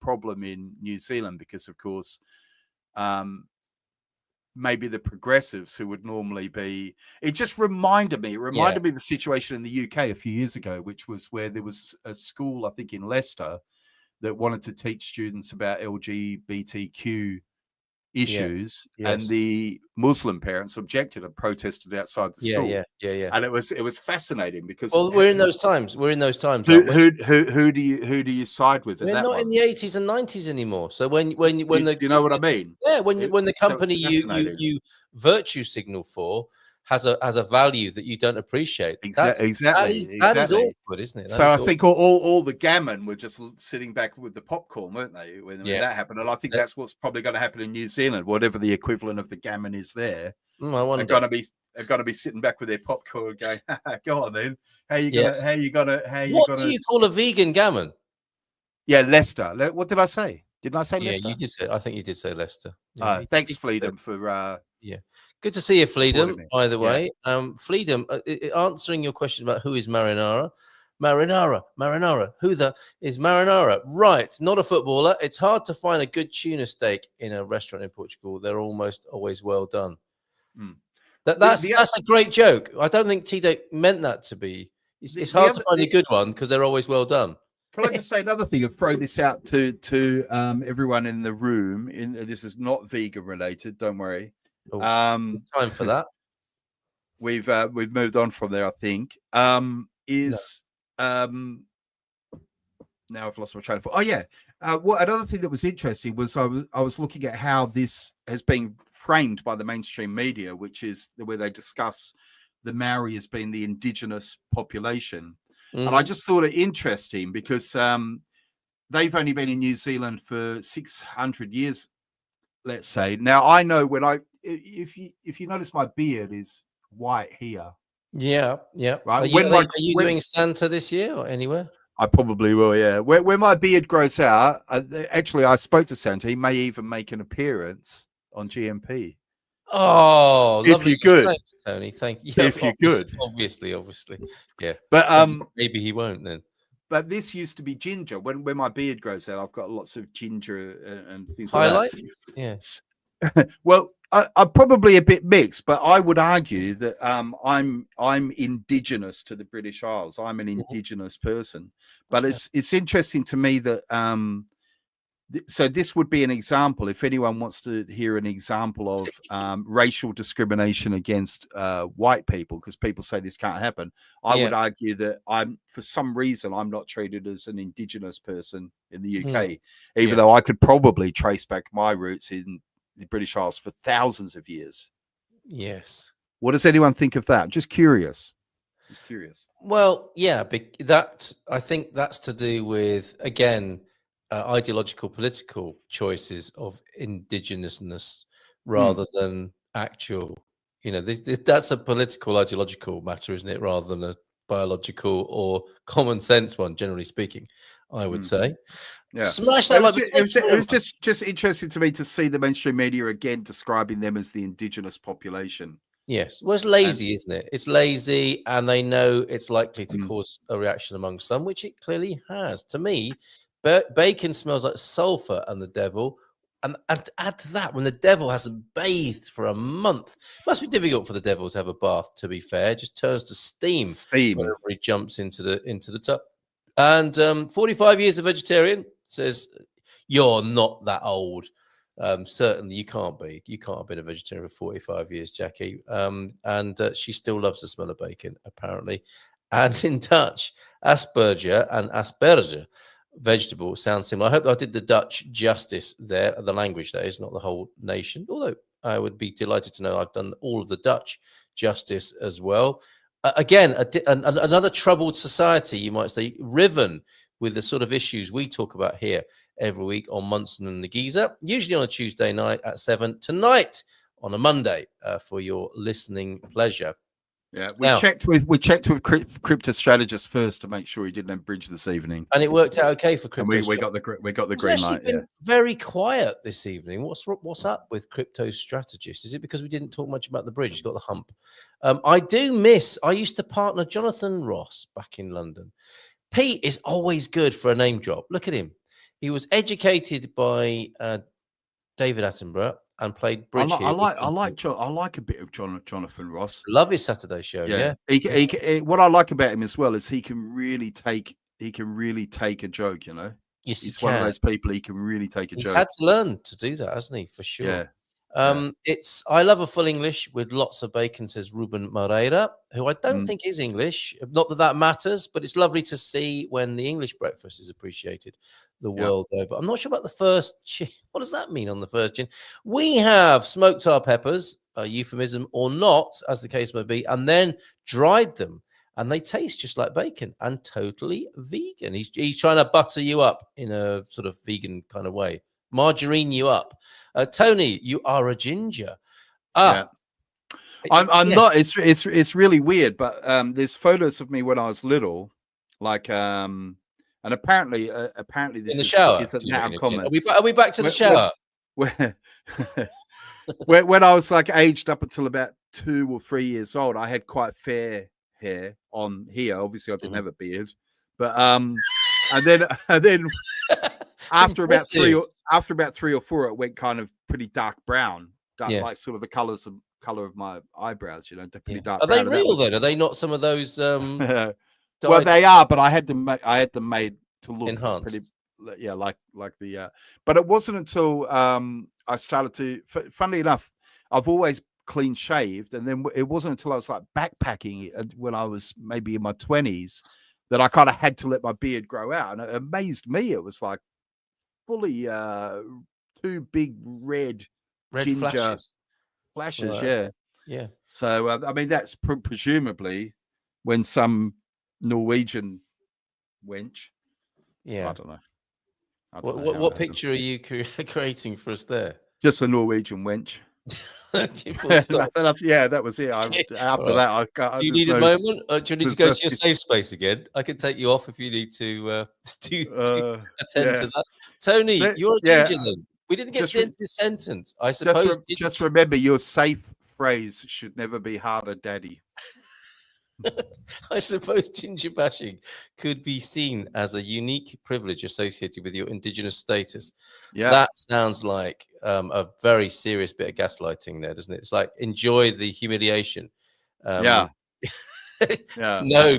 problem in New Zealand because, of course, maybe the progressives who would normally be. It just reminded me of the situation in the UK a few years ago, which was where there was a school, I think in Leicester, that wanted to teach students about LGBTQ issues, Yes. and the Muslim parents objected and protested outside the school. Yeah. And it was fascinating because Well, we're in those times. We're in those times. who Aren't we? who do you side with in We're that not one? in the 80s and 90s anymore. So when Do you know what I mean? when the So company it's fascinating. you virtue signal for has a value that you don't appreciate. That is awkward, isn't it? So I think all the gammon were just sitting back with the popcorn, weren't they, when that happened? And I think that's what's probably going to happen in New Zealand, whatever the equivalent of the gammon is there. I wonder. They're going to be sitting back with their popcorn, going, "Go on then, how you gonna? What do you call a vegan gammon?" Yeah, Leicester. What did I say? Didn't I say Leicester? Yeah, you did say. I think you did say Leicester. Thanks, Freedom, for good to see you, Freedom. me. By the way, Freedom, answering your question about who is Marinara. Who is Marinara? Right, not a footballer. It's hard to find a good tuna steak in a restaurant in Portugal. They're almost always well done. That's a great joke. I don't think Tito meant that to be. It's hard to find a good one because they're always well done. Can I just say another thing and throw this out to everyone in the room? This is not vegan related. Don't worry. It's time for that. We've moved on from there, I think. Now I've lost my train of thought. Oh yeah. Another thing that was interesting was I was looking at how this has been framed by the mainstream media, which is where they discuss the Maori as being the indigenous population. And I just thought it interesting because they've only been in New Zealand for 600 years, let's say. Now I know if you notice, my beard is white here. Yeah. Right. Are you doing Santa this year or anywhere? I probably will. Yeah. When my beard grows out, actually, I spoke to Santa. He may even make an appearance on GMP. Oh, if you could, thanks, Tony. Thank you. If you could, obviously, yeah. But maybe he won't then. But this used to be ginger. When my beard grows out, I've got lots of ginger and things highlights. Like that. Yes. Well, I'm probably a bit mixed, but I would argue that I'm indigenous to the British Isles. I'm an indigenous person. But it's interesting to me that so this would be an example. If anyone wants to hear an example of racial discrimination against white people, because people say this can't happen, I would argue that for some reason, I'm not treated as an indigenous person in the UK, even though I could probably trace back my roots in the British Isles for thousands of years. Yes. What does anyone think of that? Just curious. Well, yeah, I think that's to do with, again, ideological political choices of indigenousness rather than actual, that's a political ideological matter, isn't it, rather than a biological or common sense one, generally speaking, I would say. Yeah. Smash that. It was just interesting to me to see the mainstream media again describing them as the indigenous population. Yes. Well, it's lazy, isn't it? It's lazy, and they know it's likely to cause a reaction among some, which it clearly has. To me, bacon smells like sulfur and the devil. And add to that, when the devil hasn't bathed for a month, it must be difficult for the devil to have a bath, to be fair. It just turns to steam whenever he jumps into the tub. And 45 years of vegetarian, says you're not that old. Certainly you can't be. You can't have been a vegetarian for 45 years, Jackie. And she still loves the smell of bacon, apparently. And in Dutch, asperger and asperger vegetable sounds similar. I hope I did the Dutch justice there, the language that is, not the whole nation. Although I would be delighted to know I've done all of the Dutch justice as well. Again, another troubled society, you might say, riven with the sort of issues we talk about here every week on Munson and the Geeza, usually on a Tuesday night at 7, tonight on a Monday for your listening pleasure. Yeah, we checked with crypto strategists first to make sure he didn't have bridge this evening, and it worked out okay for crypto. We got the green light. Been very quiet this evening. What's up with crypto strategists? Is it because we didn't talk much about the bridge? It's got the hump. I used to partner Jonathan Ross back in London. Pete is always good for a name drop. Look at him. He was educated by David Attenborough and played bridge. I like a bit of Jonathan Ross. Love his Saturday show. Yeah. What I like about him as well is he can really take a joke. Yes, he's one of those people. He can really take a joke. He's had to learn to do that, hasn't he? For sure. It's I love a full English with lots of bacon, says Ruben Moreira, who I don't Mm. think is English. Not that that matters, but it's lovely to see when the English breakfast is appreciated the world over. I'm not sure about the first chin. What does that mean on the first chin? We have smoked our peppers, a euphemism or not, as the case may be, and then dried them. And they taste just like bacon and totally vegan. He's trying to butter you up in a sort of vegan kind of way, margarine you up. Tony, you are a ginger. I'm not. It's really weird, but there's photos of me when I was little, like and apparently this in the shower. is now common. Are we back to the shower? When I was like aged up until about 2 or 3 years old, I had quite fair hair on here. Obviously, I didn't have a beard, but and then after about 3 or 4, it went kind of pretty dark brown, like sort of the color of my eyebrows. You know, pretty dark. Are they real then? Are they not some of those? Well, they are, but I had them made to look enhanced. Pretty, like the. But it wasn't until I started to. Funnily enough, I've always clean shaved, and then it wasn't until I was like backpacking when I was maybe in my 20s that I kind of had to let my beard grow out, and it amazed me. It was like fully 2 big red ginger flashes. Yeah. So I mean, that's presumably when some Norwegian wench. Yeah, I don't know. What picture are you creating for us there? Just a Norwegian wench. Yeah, that was it. After that, do you need a moment? Or do you need to go to your safe space again? I can take you off if you need to attend to that. Tony, you're a ginger then. We didn't get to the end of this sentence. I suppose. Just remember, your safe phrase should never be harder, Daddy. I suppose ginger bashing could be seen as a unique privilege associated with your indigenous status. Yeah, that sounds like a very serious bit of gaslighting there, doesn't it? It's like enjoy the humiliation. No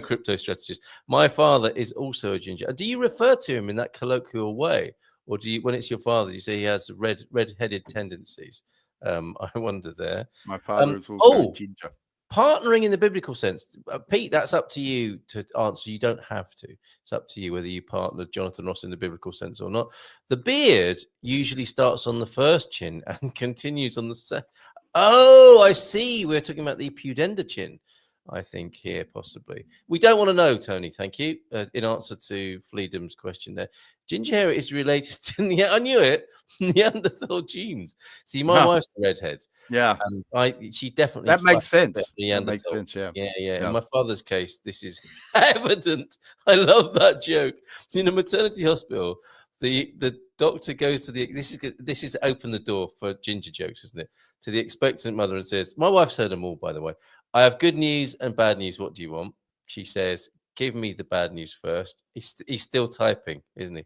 crypto strategist. My father is also a ginger. Do you refer to him in that colloquial way, or do you, when it's your father, do you say he has red-headed tendencies? I wonder there. My father is also a ginger. Partnering in the biblical sense, Pete, that's up to you to answer. You don't have to. It's up to you whether you partnered Jonathan Ross in the biblical sense or not. The beard usually starts on the first chin and continues on the second. Oh, I see. We're talking about the pudenda chin, I think, here, possibly. We don't want to know, Tony, thank you, in answer to Fleedham's question there. Ginger hair is related to, I knew it, Neanderthal genes. See, my wife's a redhead. Yeah. And she definitely... That makes sense. That makes sense, yeah. Yeah. In my father's case, this is evident. I love that joke. In a maternity hospital, the doctor goes to the... This is open the door for ginger jokes, isn't it? To the expectant mother and says, my wife's heard them all, by the way. I have good news and bad news. What do you want? She says, give me the bad news first. He's still typing, isn't he?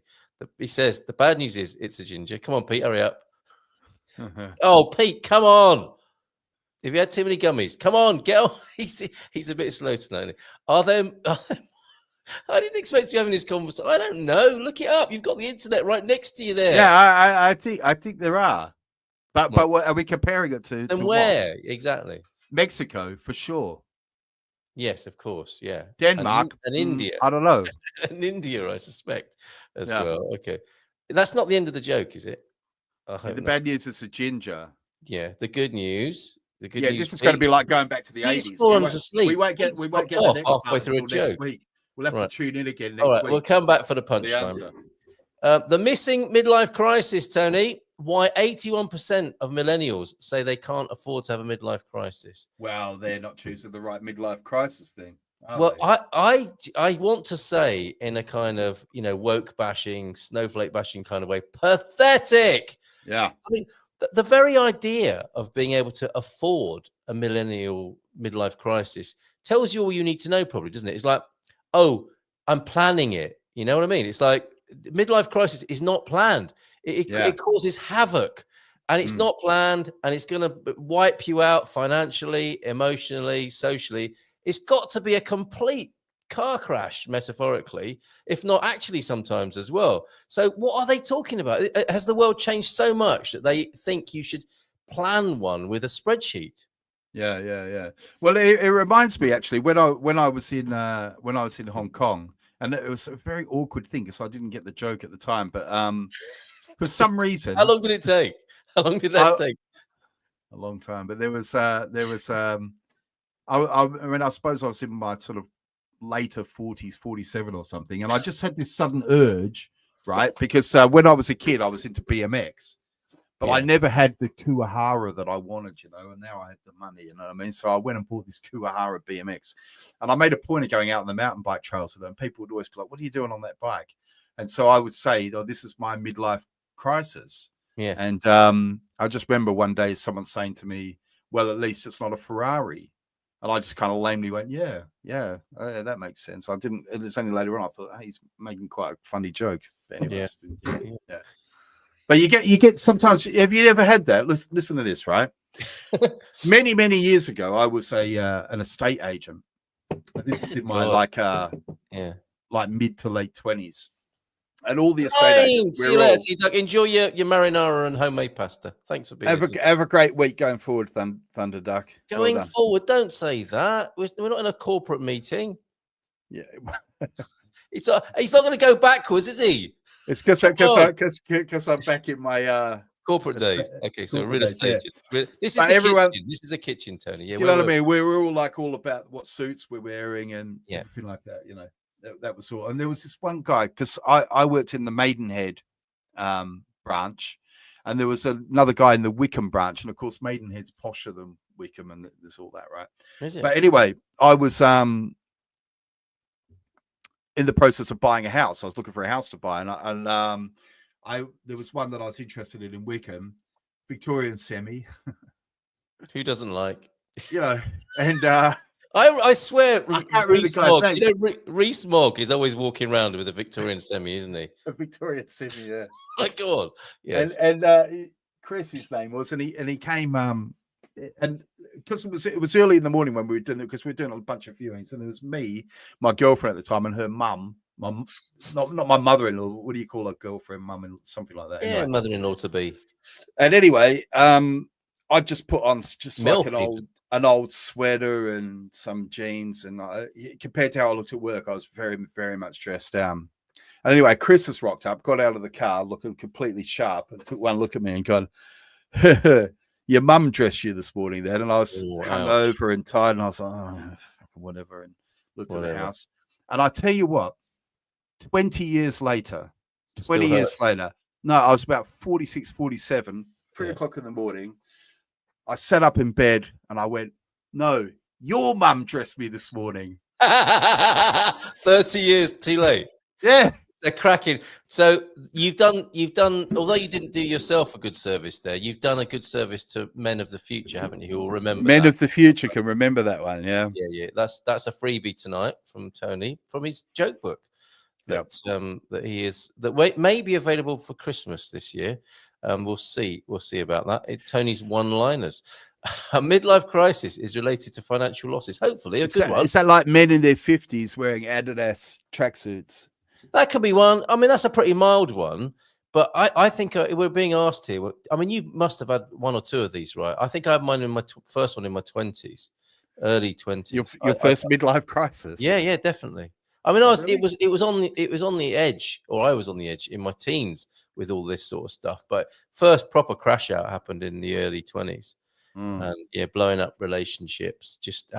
He says, the bad news is it's a ginger. Come on, Pete, hurry up. Oh, Pete, come on. Have you had too many gummies? Come on, get on. He's a bit slow tonight. Are them... I didn't expect you having this conversation. I don't know. Look it up. You've got the internet right next to you there. Yeah, I think there are. But what are we comparing it to? Then where? What? Exactly. Mexico, for sure. Yes, of course. Yeah. Denmark and India. I don't know. And India, I suspect, as well. Okay. That's not the end of the joke, is it? The bad news is a ginger. Yeah. The good news. This is going to be like going back to the 80s. Fallen asleep. We won't get the next halfway through a joke. Next week. We'll have to tune in again next week. We'll come back for the punchline. The missing midlife crisis, Tony. Why 81% of millennials say they can't afford to have a midlife crisis? Well, they're not choosing the right midlife crisis thing. Well, I want to say in a kind of, woke bashing, snowflake bashing kind of way, pathetic. Yeah. I mean, the very idea of being able to afford a millennial midlife crisis tells you all you need to know, probably, doesn't it? It's like, oh, I'm planning it. You know what I mean? It's like midlife crisis is not planned. It causes havoc, and it's not planned, and it's going to wipe you out financially, emotionally, socially. It's got to be a complete car crash, metaphorically, if not actually sometimes as well. So what are they talking about? Has the world changed so much that they think you should plan one with a spreadsheet. Yeah. Well, it reminds me actually when I was in Hong Kong, and it was a very awkward thing because I didn't get the joke at the time, but for some reason, How long did it take? How long did that take? A long time. But I mean, I suppose I was in my sort of later 40s, 47 or something, and I just had this sudden urge, right? Because when I was a kid, I was into BMX. But I never had the Kuahara that I wanted, you know, and now I had the money, you know what I mean? So I went and bought this Kuahara BMX. And I made a point of going out on the mountain bike trails with them. People would always be like, what are you doing on that bike? And so I would say, oh, this is my midlife crisis. Yeah. And I just remember one day someone saying to me, well, at least it's not a Ferrari. And I just kind of lamely went, yeah, that makes sense. I didn't, it was only later on I thought, hey, he's making quite a funny joke. But anyway, yeah. But you get sometimes. Have you ever had that? Listen to this, right? many years ago, I was an estate agent. This is in my like mid to late 20s, and all the estate agents. See you later, Doug. Enjoy your marinara and homemade pasta. Thanks for being here. Have a great week going forward, Thunder Duck. Going forward, don't say that. We're not in a corporate meeting. Yeah, he's not going to go backwards, is he? It's because I'm back in my corporate days. Okay, so real estate. Yeah. This is everyone. Kitchen. This is the kitchen, Tony. Yeah, you know what I mean. We're all about what suits we're wearing and everything like that. You know, that was all. And there was this one guy because I worked in the Maidenhead branch, and there was another guy in the Wickham branch, and of course Maidenhead's posher than Wickham, and there's all that, right? Is it? But anyway, I was in the process of buying a house. I was looking for a house to buy, and there was one that I was interested in Wickham, Victorian semi. Who doesn't like? You know, and I swear, Rees-Mogg, you know, Rees-Mogg is always walking around with a Victorian semi, isn't he? A Victorian semi, yeah. My God, yes. And Chris, his name was, and he came and because it was early in the morning when we were doing it, because we were doing a bunch of viewings, and there was me, my girlfriend at the time, and her mum, not my mother-in-law. What do you call a girlfriend, mum, and something like that? Yeah, anyway. Mother-in-law to be. And anyway, I just put on just Milk, like an old sweater and some jeans, and compared to how I looked at work, I was very, very much dressed down. And anyway, Chris has rocked up, got out of the car, looking completely sharp, and took one look at me and gone, your mum dressed you this morning then, and I was hungover and tired, and I was like, oh, whatever, and looked at the house. And I tell you what, 20 years later, no, I was about 46, 47, 3 o'clock in the morning. I sat up in bed and I went, no, your mum dressed me this morning. 30 years too late. Yeah. They're cracking. So you've done, although you didn't do yourself a good service there, you've done a good service to men of the future, haven't you? Who will remember Men of the future can remember that one, yeah. Yeah. That's a freebie tonight from Tony, from his joke book. That he is may be available for Christmas this year. We'll see about that. Tony's one-liners. A midlife crisis is related to financial losses. Hopefully, a good one. Is that like men in their 50s wearing Adidas tracksuits? That can be one. I mean, that's a pretty mild one. But I think we're being asked here. I mean, you must have had one or two of these, right? I think I had mine in my first one in my 20s, early 20s. Your first midlife crisis? Yeah, definitely. I mean, it was on the edge, or I was on the edge in my teens with all this sort of stuff. But first proper crash out happened in the early 20s, and blowing up relationships, just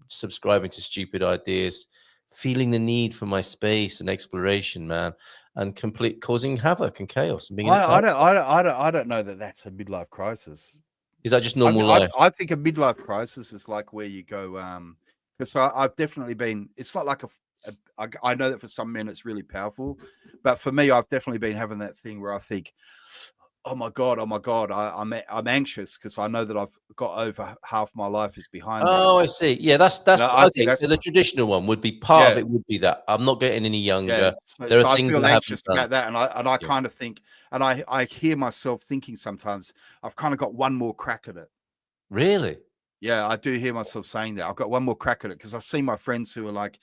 subscribing to stupid ideas, feeling the need for my space and exploration, man, and causing havoc and chaos. And being I don't know that that's a midlife crisis. Is that just normal life? I think a midlife crisis is like where you go, because I've definitely been. It's not like I know that for some men it's really powerful, but for me, I've definitely been having that thing where I think, oh my god, I'm anxious because I know that I've got over half my life is behind me. Oh, I see. Yeah, that's okay. So the traditional one would be part of it. Would be that I'm not getting any younger. Yeah. So, there are things I feel that anxious about that, and I kind of think, and I hear myself thinking sometimes I've kind of got one more crack at it. Really? Yeah, I do hear myself saying that. I've got one more crack at it because I see my friends who are like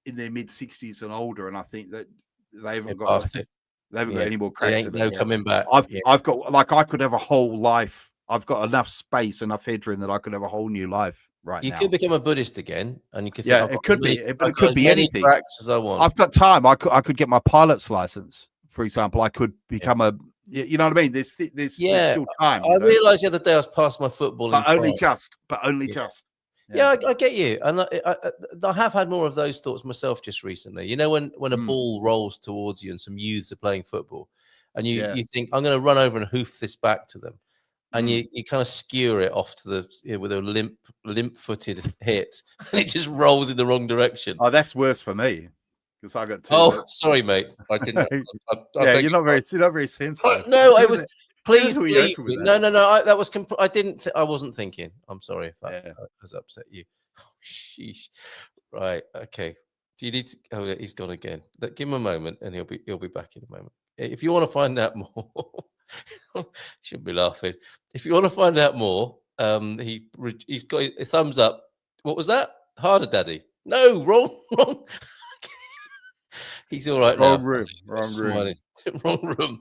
in their mid 60s and older, and I think that they haven't got it. They haven't got any more There cracks ain't in no it. coming back. I've got, like, I could have a whole life. I've got enough space, enough headroom that I could have a whole new life right You now. could become a Buddhist again, and you could think, Yeah, it could be, but it could be anything. Cracks as I want. I've got time. I could get my pilot's license, for example. I could become a, you know what I mean? There's still time. I realised the other day I was past my footballing, but only prime. just. But only Yeah. just. Yeah, I get you, and I have had more of those thoughts myself just recently. You know, when a ball rolls towards you and some youths are playing football, and you think, I'm going to run over and hoof this back to them, and you kind of skewer it off to the with a limp-footed hit, and it just rolls in the wrong direction. Oh, that's worse for me because I got two. Oh, sorry, mate. I didn't. Yeah, you're not very sensitive. No, I was. Please who you believe open me. with No, that. no. That was. I didn't. I wasn't thinking. I'm sorry if that has upset you. Oh, sheesh. Right. Okay. Do you need to? Oh, yeah, he's gone again. Give him a moment, and he'll be back in a moment. If you want to find out more, shouldn't be laughing. If you want to find out more, he's got a thumbs up. What was that? Harder, Daddy. No, wrong. He's all right now. Wrong room. Wrong room.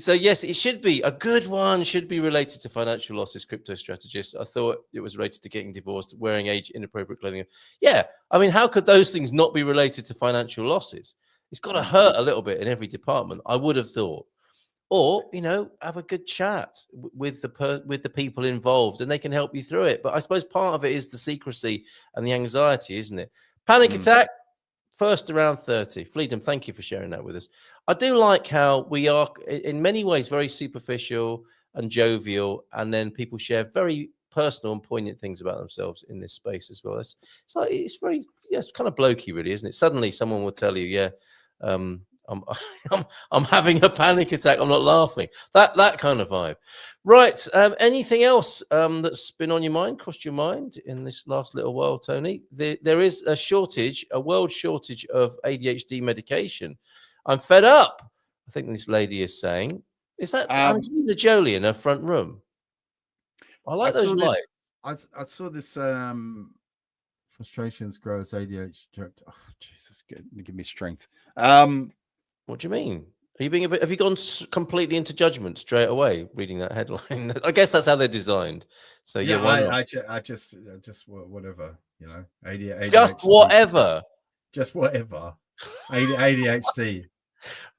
So yes, it should be a good one. Should be related to financial losses. Crypto strategist. I thought it was related to getting divorced, wearing age inappropriate clothing. Yeah, I mean, how could those things not be related to financial losses? It's got to hurt a little bit in every department, I would have thought. Or, you know, have a good chat with the people involved, and they can help you through it. But I suppose part of it is the secrecy and the anxiety, isn't it? Panic attack. First around 30. Freedom, thank you for sharing that with us. I do like how we are, in many ways, very superficial and jovial, and then people share very personal and poignant things about themselves in this space as well. It's very, it's kind of blokey, really, isn't it? Suddenly, someone will tell you, I'm having a panic attack. I'm not laughing. That kind of vibe. Right. Anything else that's been on your mind, crossed your mind in this last little while, Tony? There is a world shortage of ADHD medication. I'm fed up. I think this lady is saying. Is that Angelina Jolie in her front room? I like those lights. I saw this. Frustrations grow as ADHD. Oh, Jesus, give me strength. What do you mean? Are you being a bit? Have you gone completely into judgment straight away reading that headline? I guess that's how they're designed. So yeah, I just whatever, you know. ADHD. Just whatever. ADHD.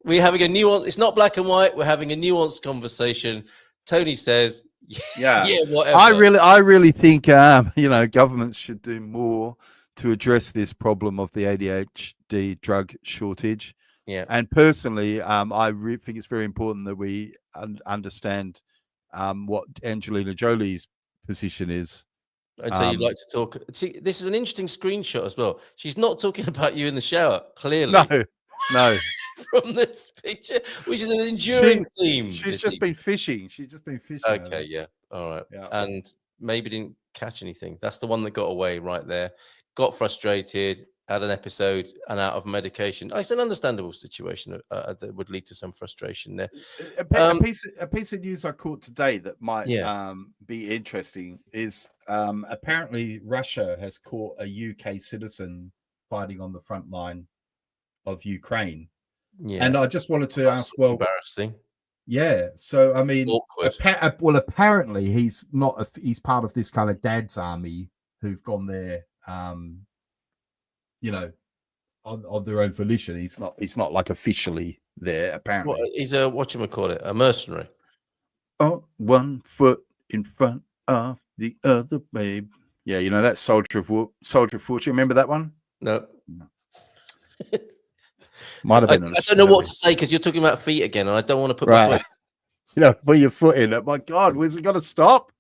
We're having a nuance. It's not black and white. We're having a nuanced conversation. Tony says, "Yeah, whatever." I really think governments should do more to address this problem of the ADHD drug shortage. Yeah, and personally, I really think it's very important that we understand what Angelina Jolie's position is. And so you'd like to talk. See, this is an interesting screenshot as well. She's not talking about you in the shower, clearly. No. From this picture, which is an enduring theme. She's just been fishing. Okay, yeah. All right. Yeah. And maybe didn't catch anything. That's the one that got away right there. Got frustrated, had an episode and out of medication. It's an understandable situation that would lead to some frustration there. A piece of news I caught today that might be interesting is apparently Russia has caught a UK citizen fighting on the front line of Ukraine. Yeah. And I just wanted to ask, well, embarrassing. Yeah. So I mean, apparently he's part of this kind of dad's army who've gone there on their own volition. He's not like officially there, apparently. He's a whatchamacallit, a mercenary. Oh, 1 foot in front of the other, babe. Yeah, you know that Soldier of Fortune. Remember that one? No. Might have been. I don't know what to say because you're talking about feet again, and I don't want to put my foot. Put your foot in it. My God, where's it going to stop?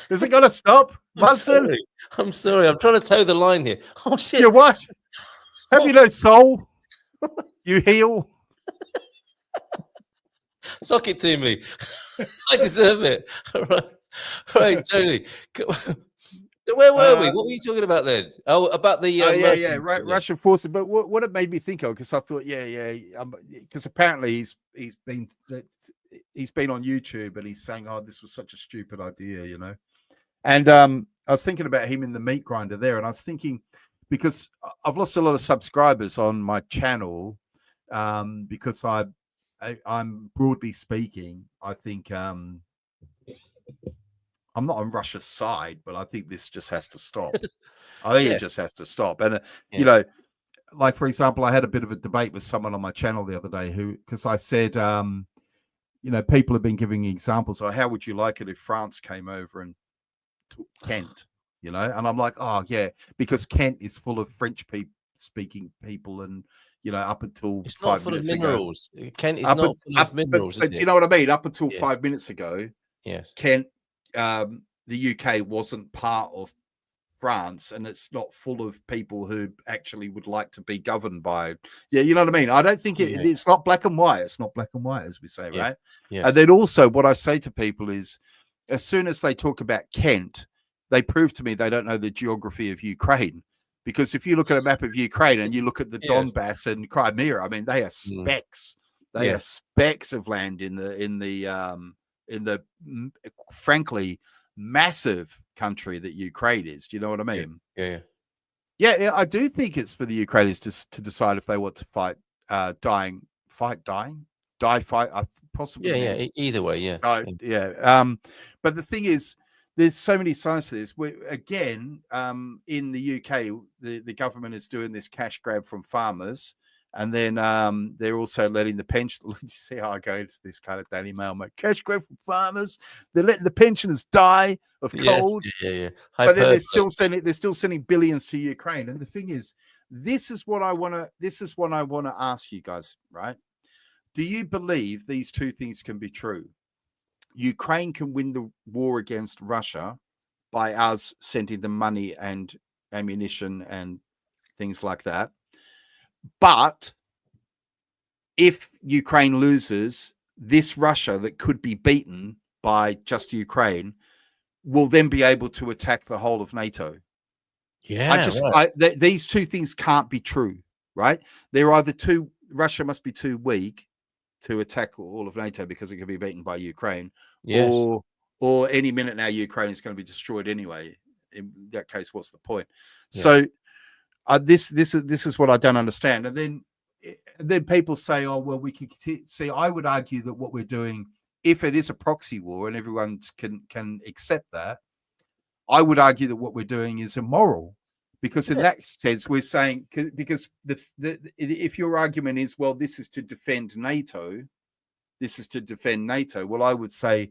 Is it going to stop, Munson? I'm sorry. I'm trying to toe the line here. Oh shit! You what? Have you no soul? You heel. Sock it to me. I deserve it. Right, Tony. Where were we? What were you talking about then? Oh, about the Russian forces. But what it made me think of, because I thought, because apparently he's been on YouTube and he's saying, "Oh, this was such a stupid idea," you know. And I was thinking about him in the meat grinder there, and I was thinking, because I've lost a lot of subscribers on my channel because I'm broadly speaking, I think I'm not on Russia's side, but I think this just has to stop. I think it just has to stop. And you know, like for example, I had a bit of a debate with someone on my channel the other day because I said, you know, people have been giving examples. Or how would you like it if France came over and took Kent? You know, and I'm like, oh yeah, because Kent is full of French speaking people, and you know, up until it's 5 not full of minutes minerals. ago, Kent is not full of minerals. but Is do it? you know what I mean? Up until 5 minutes ago, yes, Kent, the UK wasn't part of France, and it's not full of people who actually would like to be governed by. Yeah, you know what I mean? I don't think it's not black and white. It's not black and white, as we say, right? Yes. And then also what I say to people is, as soon as they talk about Kent, they prove to me they don't know the geography of Ukraine. Because if you look at a map of Ukraine and you look at the Donbass and Crimea, I mean, they are specks. They are specks of land in the frankly massive country that Ukraine is. Do you know what I mean? Yeah. I do think it's for the Ukrainians to decide if they want to fight, possibly. Either way, But the thing is, there's so many sides to this. Again, in the UK, the government is doing this cash grab from farmers. And then they're also letting the pension. Let's see how I go into this kind of Daily Mail, mate. Cash grab from farmers. They're letting the pensioners die of cold. But then they're still sending billions to Ukraine. And the thing is, this is what I want to ask you guys, right? Do you believe these two things can be true? Ukraine can win the war against Russia by us sending them money and ammunition and things like that. But if Ukraine loses, this Russia that could be beaten by just Ukraine will then be able to attack the whole of NATO. These two things can't be true, right? They're either Russia must be too weak to attack all of NATO because it could be beaten by Ukraine, or any minute now Ukraine is going to be destroyed anyway. In that case, what's the point? So this is what I don't understand. And then people say, oh well, we could see. I would argue that what we're doing, if it is a proxy war and everyone can accept that, I would argue that what we're doing is immoral. Because in that sense, we're saying, because if your argument is, well, this is to defend NATO, well, I would say,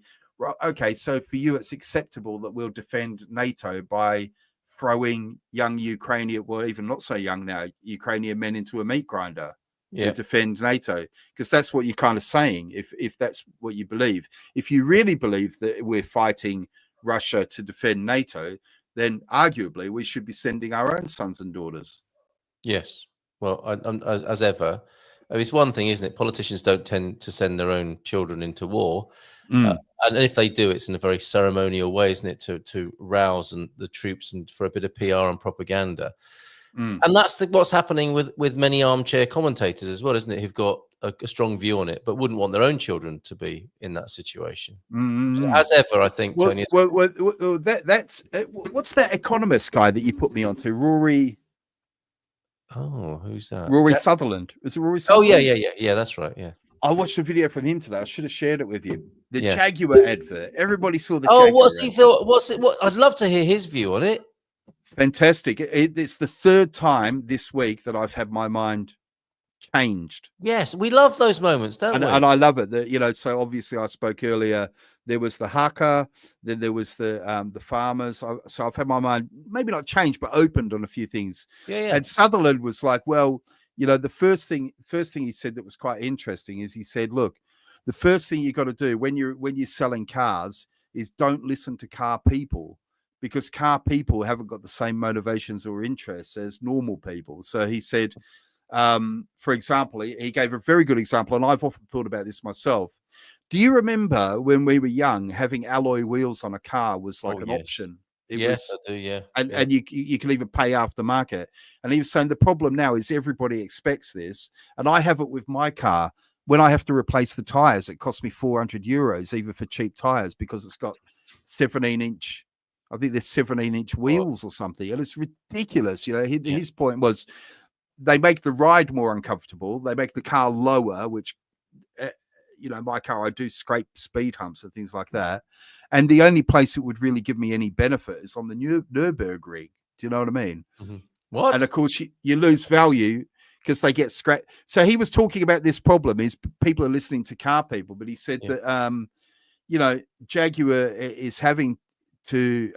okay, so for you, it's acceptable that we'll defend NATO by throwing young Ukrainian, well, even not so young now, Ukrainian men into a meat grinder to defend NATO, because that's what you're kind of saying, if that's what you believe. If you really believe that we're fighting Russia to defend NATO, then arguably we should be sending our own sons and daughters. Yes. Well, as ever, it's one thing, isn't it? Politicians don't tend to send their own children into war. And if they do, it's in a very ceremonial way, isn't it? To rouse the troops and for a bit of PR and propaganda. And that's what's happening with many armchair commentators as well, isn't it? Who've got a strong view on it, but wouldn't want their own children to be in that situation. As ever, I think, Tony. That's what's that economist guy that you put me onto, Rory? Oh, who's that? Rory Sutherland. Is it Rory Sutherland? Oh yeah, that's right. Yeah, I watched a video from him today. I should have shared it with you. The Jaguar advert. Everybody saw the. Oh, what's he thought? What's it? What? I'd love to hear his view on it. Fantastic. It's the third time this week that I've had my mind changed. Yes, we love those moments, don't we? And I love it. That, you know, so obviously I spoke earlier. There was the haka, then there was the farmers. So I've had my mind maybe not changed, but opened on a few things. Yeah. And Sutherland was like, well, you know, the first thing he said that was quite interesting is he said, look, the first thing you got to do when you're selling cars is don't listen to car people, because car people haven't got the same motivations or interests as normal people. So he said, for example, he gave a very good example, and I've often thought about this myself. Do you remember when we were young, having alloy wheels on a car was like an option? I do, yeah. And you can even pay aftermarket. And he was saying the problem now is everybody expects this. And I have it with my car. When I have to replace the tires, it costs me €400, even for cheap tires, because it's got 17-inch. I think there's 17-inch wheels or something. And it's ridiculous. You know, his point was, they make the ride more uncomfortable. They make the car lower, which, you know, my car, I do scrape speed humps and things like that. And the only place it would really give me any benefit is on the Nürburgring. Do you know what I mean? Mm-hmm. What? And of course, you lose value because they get scratched. So he was talking about this problem is people are listening to car people, but he said that, you know, Jaguar is having to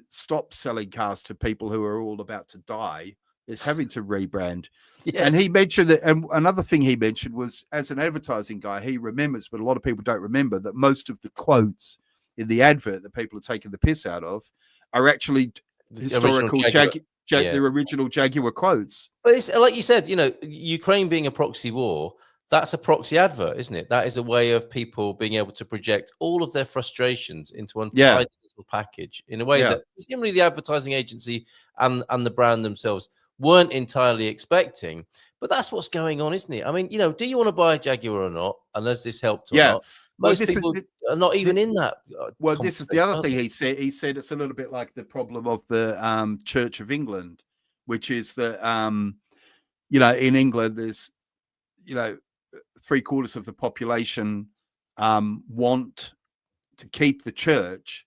stop selling cars to people who are all about to die. Is having to rebrand. Yes. And he mentioned that, and another thing he mentioned was, as an advertising guy, he remembers, but a lot of people don't remember, that most of the quotes in the advert that people are taking the piss out of are actually the historical the original Jaguar quotes. But it's like you said, you know, Ukraine being a proxy war, that's a proxy advert, isn't it? That is a way of people being able to project all of their frustrations into one tiny little package in a way that presumably the advertising agency and the brand themselves weren't entirely expecting. But that's what's going on, isn't it? I mean, you know, do you want to buy a Jaguar or not? And has this helped or not? Most people are not even in that. Well, this is the other thing he said. He said it's a little bit like the problem of the Church of England, which is that, you know, in England, there's, you know, 3/4 of the population want to keep the church,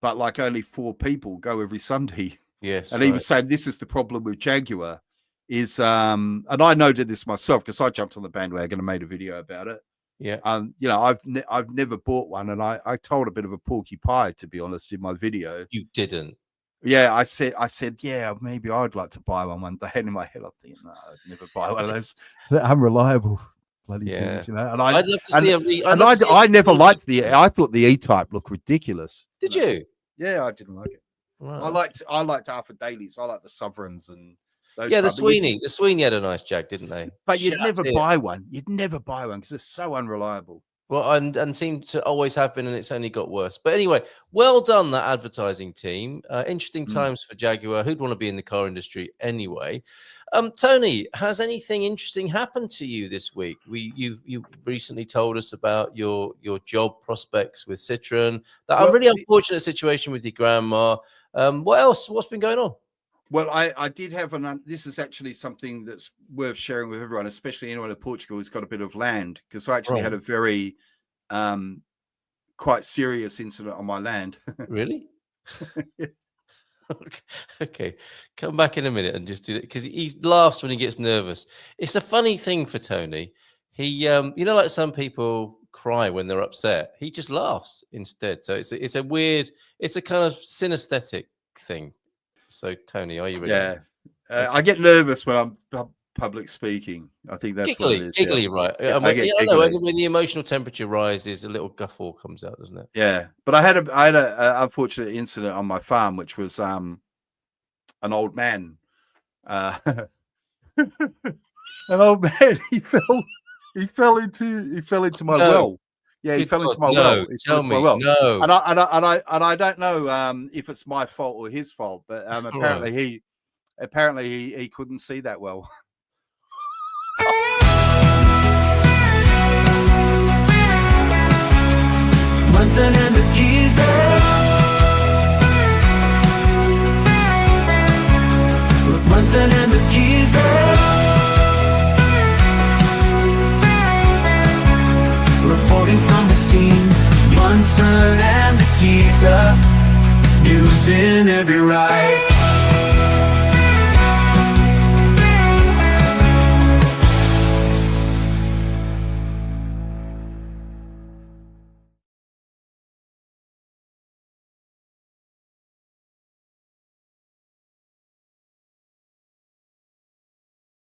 but like only 4 people go every Sunday. Yes. And he was saying this is the problem with Jaguar is, and I noted this myself because I jumped on the bandwagon and made a video about it. Yeah. You know, I've never bought one, and I told a bit of a porky pie, to be honest, in my video. You didn't? Yeah, I said, yeah, maybe I'd like to buy one day. And in my head, I'm thinking, no, I'd never buy one of those unreliable bloody things, you know. And I'd love to see I never liked I thought the E-Type looked ridiculous. Did you? Yeah, I didn't like it. Wow. I liked Alpha Dailies. I liked the Sovereigns and those. Yeah, the Sweeney had a nice Jag, didn't they? But you'd never buy one. You'd never buy one because it's so unreliable. Well, and seem to always have been, and it's only got worse. But anyway, well done, that advertising team. Interesting times for Jaguar. Who'd want to be in the car industry anyway? Tony, has anything interesting happened to you this week? You recently told us about your job prospects with Citroen. That really unfortunate situation with your grandma. What else? What's been going on? Well, I did have this is actually something that's worth sharing with everyone, especially anyone in Portugal who's got a bit of land, because I actually had a very quite serious incident on my land. Really? Okay, come back in a minute and just do it, because he laughs when he gets nervous. It's a funny thing for Tony. He, you know, like some people cry when they're upset. He just laughs instead. So it's a weird, it's a kind of synesthetic thing. So, Tony, are you ready? Yeah. I get nervous when I'm public speaking. I think that's what it is. Giggly, right. Yeah, I know, when the emotional temperature rises, a little guffaw comes out, doesn't it? Yeah. But I had a unfortunate incident on my farm, which was an old man. An old man, he fell into my well. Yeah, he fell into my well. Tell me, no. And I don't know if it's my fault or his fault, but apparently he couldn't see that well. Munson and the Geeza. Munson and the Geeza. Reporting from the scene, Munson and the Geeza. News in every ride.